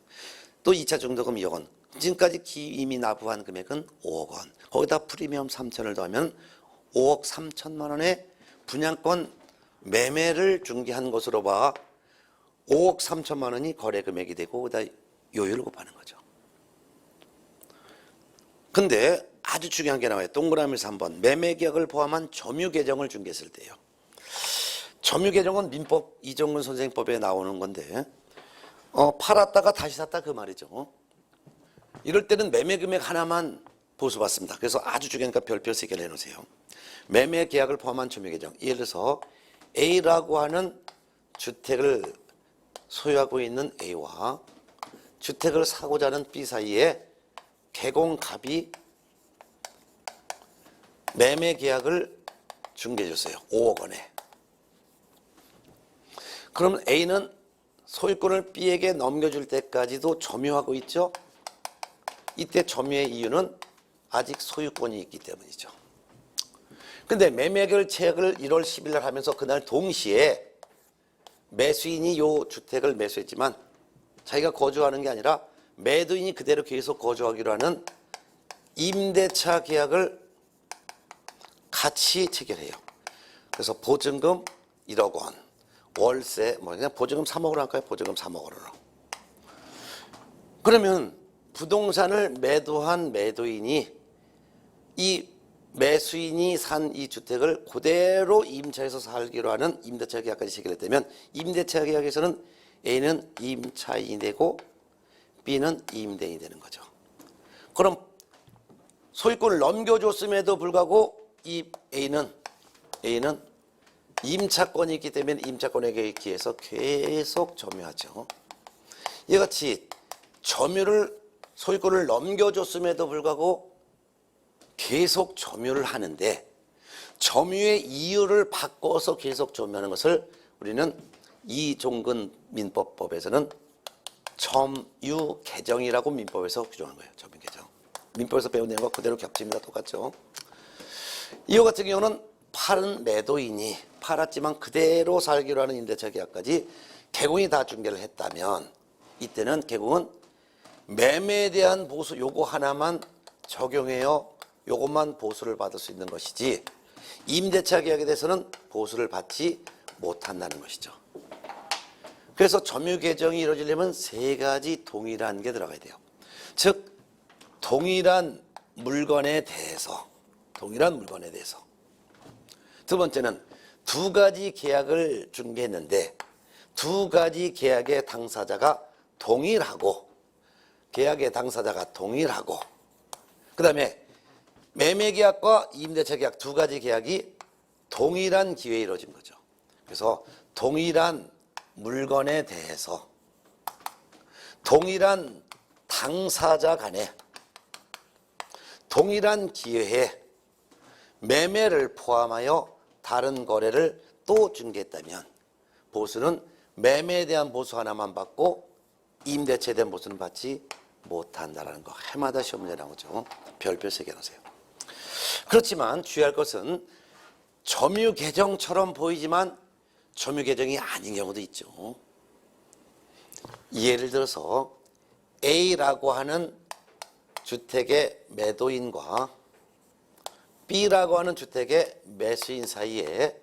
또 2차 중도금 2억 원, 지금까지 이미 납부한 금액은 5억 원, 거기다 프리미엄 3천을 더하면 5억 3천만 원의 분양권 매매를 중개한 것으로 봐 5억 3천만 원이 거래 금액이 되고 그다 요율을 곱하는 거죠. 근데 아주 중요한 게 나와요. 동그라미에서 한번 매매 계약을 포함한 점유 계정을 중개했을 때요. 점유 계정은 민법 이정근 선생법에 나오는 건데 팔았다가 다시 샀다 그 말이죠. 이럴 때는 매매 금액 하나만 보수받습니다. 그래서 아주 중요하니까 별표 3개를 해놓으세요. 매매 계약을 포함한 점유 계정. 예를 들어서 A라고 하는 주택을 소유하고 있는 A와 주택을 사고자 하는 B 사이에 개공갑이 매매 계약을 중개해 줬어요. 5억 원에. 그러면 A는 소유권을 B에게 넘겨줄 때까지도 점유하고 있죠. 이때 점유의 이유는 아직 소유권이 있기 때문이죠. 근데 매매 계약을 1월 10일 날 하면서 그날 동시에 매수인이 이 주택을 매수했지만 자기가 거주하는 게 아니라 매도인이 그대로 계속 거주하기로 하는 임대차 계약을 같이 체결해요. 그래서 보증금 1억 원, 월세 그냥 보증금 3억으로 할까요? 보증금 3억 원으로. 그러면 부동산을 매도한 매도인이 이 매수인이 산 이 주택을 그대로 임차해서 살기로 하는 임대차 계약까지 체결했다면 임대차 계약에서는 A는 임차인이 되고 B는 임대인이 되는 거죠. 그럼 소유권을 넘겨줬음에도 불구하고 이 A는 임차권이 있기 때문에 임차권에 기해서 계속 점유하죠. 이와 같이 소유권을 넘겨줬음에도 불구하고 계속 점유를 하는데 점유의 이유를 바꿔서 계속 점유하는 것을 우리는 이종근 민법법에서는 점유 개정이라고 민법에서 규정한 거예요. 점유 개정. 민법에서 배운 내용과 그대로 겹칩니다. 똑같죠. 이와 같은 경우는 팔은 매도인이 팔았지만 그대로 살기로 하는 임대차 계약까지 개공이 다 중개를 했다면 이때는 개공은 매매에 대한 보수 요거 하나만 적용해요. 요것만 보수를 받을 수 있는 것이지 임대차 계약에 대해서는 보수를 받지 못한다는 것이죠. 그래서 점유 개정이 이루어지려면 3가지 동일한 게 들어가야 돼요. 즉 동일한 물건에 대해서 두 번째는 2가지 계약을 중개했는데 2가지 계약의 당사자가 동일하고 그 다음에 매매계약과 임대차 계약 2가지 계약이 동일한 기회에 이루어진 거죠. 그래서 동일한 물건에 대해서 동일한 당사자 간에 동일한 기회에 매매를 포함하여 다른 거래를 또 중개했다면 보수는 매매에 대한 보수 하나만 받고 임대차에 대한 보수는 받지 못한다는 거. 해마다 시험 문제 나오죠. 별표 3개 넣으세요. 그렇지만 주의할 것은 점유 개정처럼 보이지만 점유 개정이 아닌 경우도 있죠. 예를 들어서 A라고 하는 주택의 매도인과 B라고 하는 주택의 매수인 사이에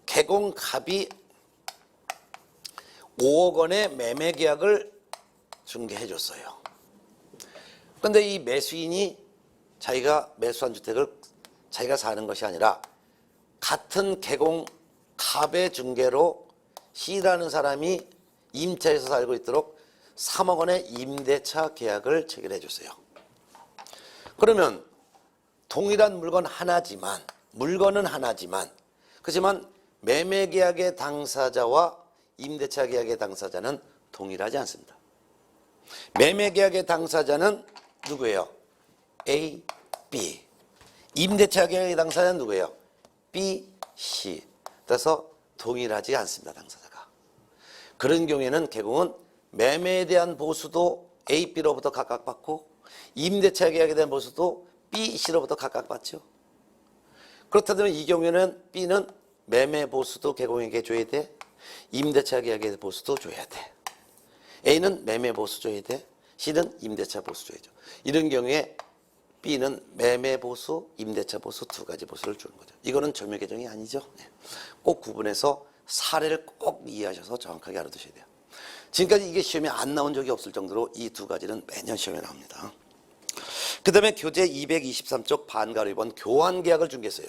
개공갑이 5억 원의 매매 계약을 중개해 줬어요. 그런데 이 매수인이 자기가 매수한 주택을 자기가 사는 것이 아니라 같은 개공갑의 중개로 C라는 사람이 임차해서 살고 있도록 3억 원의 임대차 계약을 체결해 줬어요. 그러면 동일한 물건은 하나지만 그렇지만 매매 계약의 당사자와 임대차 계약의 당사자는 동일하지 않습니다. 매매 계약의 당사자는 누구예요? A, B. 임대차 계약의 당사자는 누구예요? B, C. 그래서 동일하지 않습니다. 당사자가. 그런 경우에는 개공은 매매에 대한 보수도 A, B로부터 각각 받고 임대차 계약에 대한 보수도 B, C로부터 각각 받죠. 그렇다면 이 경우에는 B는 매매 보수도 개공에게 줘야 돼. 임대차 계약의 보수도 줘야 돼. A는 매매 보수 줘야 돼. C는 임대차 보수 줘야죠. 이런 경우에 B는 매매 보수, 임대차 보수 두 가지 보수를 주는 거죠. 이거는 점유 개정이 아니죠. 꼭 구분해서 사례를 꼭 이해하셔서 정확하게 알아두셔야 돼요. 지금까지 이게 시험에 안 나온 적이 없을 정도로 이 두 가지는 매년 시험에 나옵니다. 그 다음에 교재 223쪽 반가로 2번 교환계약을 중개했어요.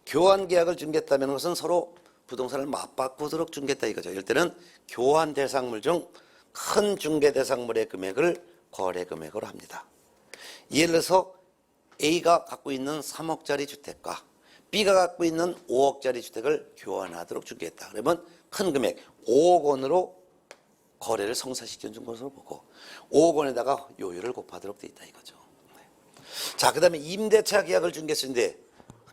교환계약을 중개했다는 것은 서로 부동산을 맞바꾸도록 중개했다 이거죠. 이럴 때는 교환 대상물 중 큰 중개 대상물의 금액을 거래 금액으로 합니다. 예를 들어서 A가 갖고 있는 3억짜리 주택과 B가 갖고 있는 5억짜리 주택을 교환하도록 중개했다. 그러면 큰 금액 5억 원으로 거래를 성사시켜준 것으로 보고 5억 원에다가 요율을 곱하도록 돼 있다 이거죠. 자, 그 다음에 임대차 계약을 중개했는데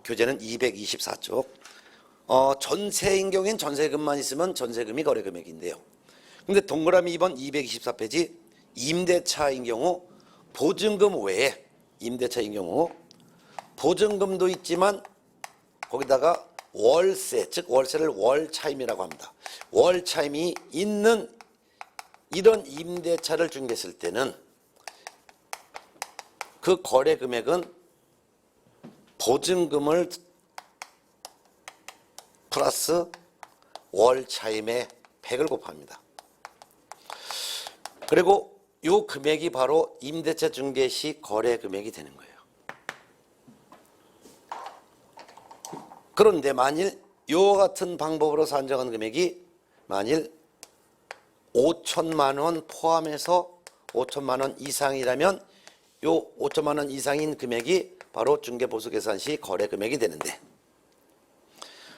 교재는 224쪽 전세인 경우엔 전세금만 있으면 전세금이 거래 금액인데요. 근데 동그라미 2번 224페이지 임대차인 경우 보증금 외에 임대차인 경우 보증금도 있지만 거기다가 월세, 즉 월세를 월차임이라고 합니다. 월차임이 있는 이런 임대차를 중개했을 때는 그 거래 금액은 보증금을 플러스 월차임의 100을 곱합니다. 그리고 이 금액이 바로 임대차 중개 시 거래 금액이 되는 거예요. 그런데 만일 이와 같은 방법으로 산정한 금액이 만일 5천만 원 포함해서 5천만 원 이상이라면 이 5천만 원 이상인 금액이 바로 중개보수계산 시 거래 금액이 되는데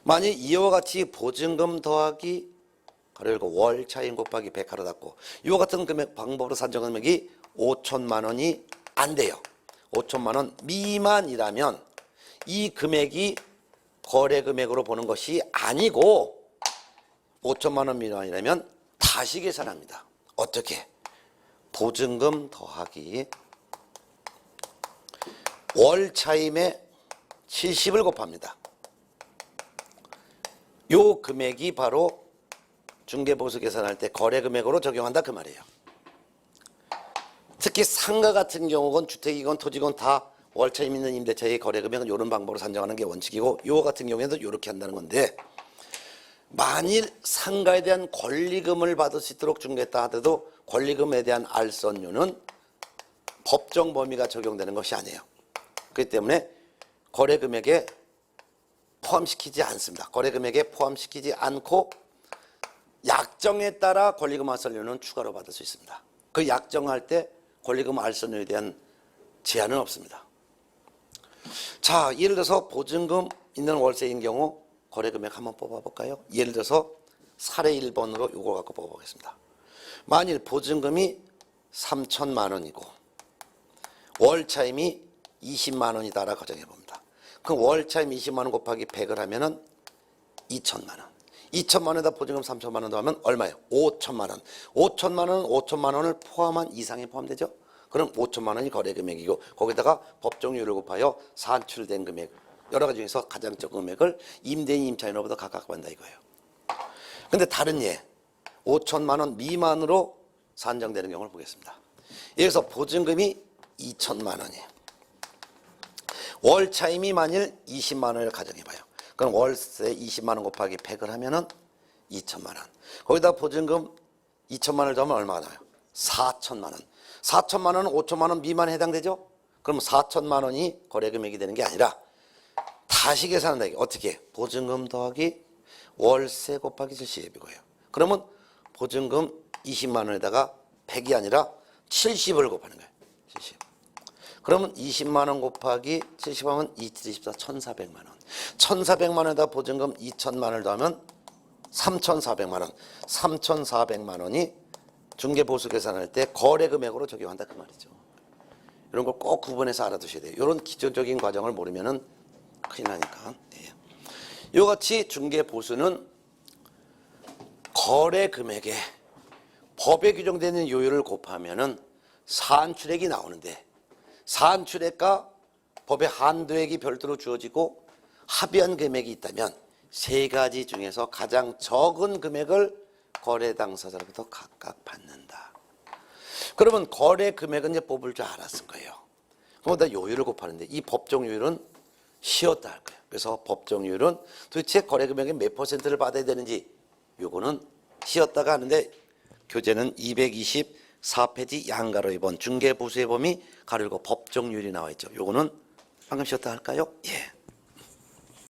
만일 이와 같이 보증금 더하기 그리고 월차임 곱하기 100하로 닫고 이와 같은 금액 방법으로 산정한 금액이 5천만 원이 안 돼요. 5천만 원 미만이라면 이 금액이 거래 금액으로 보는 것이 아니고 5천만 원 미만이라면 다시 계산합니다. 어떻게? 보증금 더하기 월차임의 70을 곱합니다. 요 금액이 바로 중개보수 계산할 때 거래 금액으로 적용한다 그 말이에요. 특히 상가 같은 경우건 주택이건 토지건 다 월차임 있는 임대차의 거래 금액은 이런 방법으로 산정하는 게 원칙이고 요 같은 경우에도 이렇게 한다는 건데 만일 상가에 대한 권리금을 받을 수 있도록 중개했다 하더라도 권리금에 대한 알선료는 법정 범위가 적용되는 것이 아니에요. 그렇기 때문에 거래 금액에 포함시키지 않습니다. 거래 금액에 포함시키지 않고 약정에 따라 권리금 알선료는 추가로 받을 수 있습니다. 그 약정할 때 권리금 알선료에 대한 제한은 없습니다. 자, 예를 들어서 보증금 있는 월세인 경우 거래 금액 한번 뽑아볼까요? 예를 들어서 사례 1번으로 이걸 갖고 뽑아보겠습니다. 만일 보증금이 3천만 원이고 월차임이 20만 원이다라 가정해봅니다. 그럼 월차임 20만 원 곱하기 100을 하면은 2천만 원. 2천만 원에다 보증금 3천만 원 더하면 얼마예요? 5천만 원. 5천만 원은 5천만 원을 포함한 이상이 포함되죠? 그럼 5천만 원이 거래 금액이고 거기다가 법정료를 곱하여 산출된 금액 여러 가지 중에서 가장 적은 금액을 임대인 임차인으로부터 각각 받는다 이거예요. 근데 다른 예 5천만 원 미만으로 산정되는 경우를 보겠습니다. 여기서 보증금이 2천만 원이에요. 월차임이 만일 20만 원을 가정해봐요. 그럼 월세 20만 원 곱하기 100을 하면은 2천만 원. 거기다 보증금 2천만 원을 더하면 얼마가 나와요? 4천만 원. 4천만 원은 5천만 원 미만에 해당되죠? 그럼 4천만 원이 거래 금액이 되는 게 아니라 다시 계산한다. 어떻게? 보증금 더하기 월세 곱하기 70이고요. 그러면 보증금 20만 원에다가 100이 아니라 70을 곱하는 거예요. 70. 그러면 20만 원 곱하기 70하면 274, 1,400만 원. 1,400만 원에다 보증금 2천만 원을 더하면 3,400만 원. 3,400만 원이 중개보수 계산할 때 거래 금액으로 적용한다 그 말이죠. 이런 걸 꼭 구분해서 알아두셔야 돼요. 이런 기초적인 과정을 모르면은 큰일 나니까. 네. 이같이 중개보수는 거래 금액에 법에 규정되는 요율을 곱하면은 산출액이 나오는데 산출액과 법의 한도액이 별도로 주어지고 합의한 금액이 있다면 세 가지 중에서 가장 적은 금액을 거래 당사자로부터 각각 받는다. 그러면 거래 금액은 이제 뽑을 줄 알았을 거예요. 그럼 나 요율을 곱하는데 이 법정요율은 쉬었다 할 거예요. 그래서 법정요율은 도대체 거래금액의 몇 퍼센트를 받아야 되는지 요거는 쉬었다가 하는데 교재는 224페이지 양가로 2번 중개보수의 범위 가로 열고 법정요율이 나와 있죠. 요거는 방금 쉬었다 할까요? 예.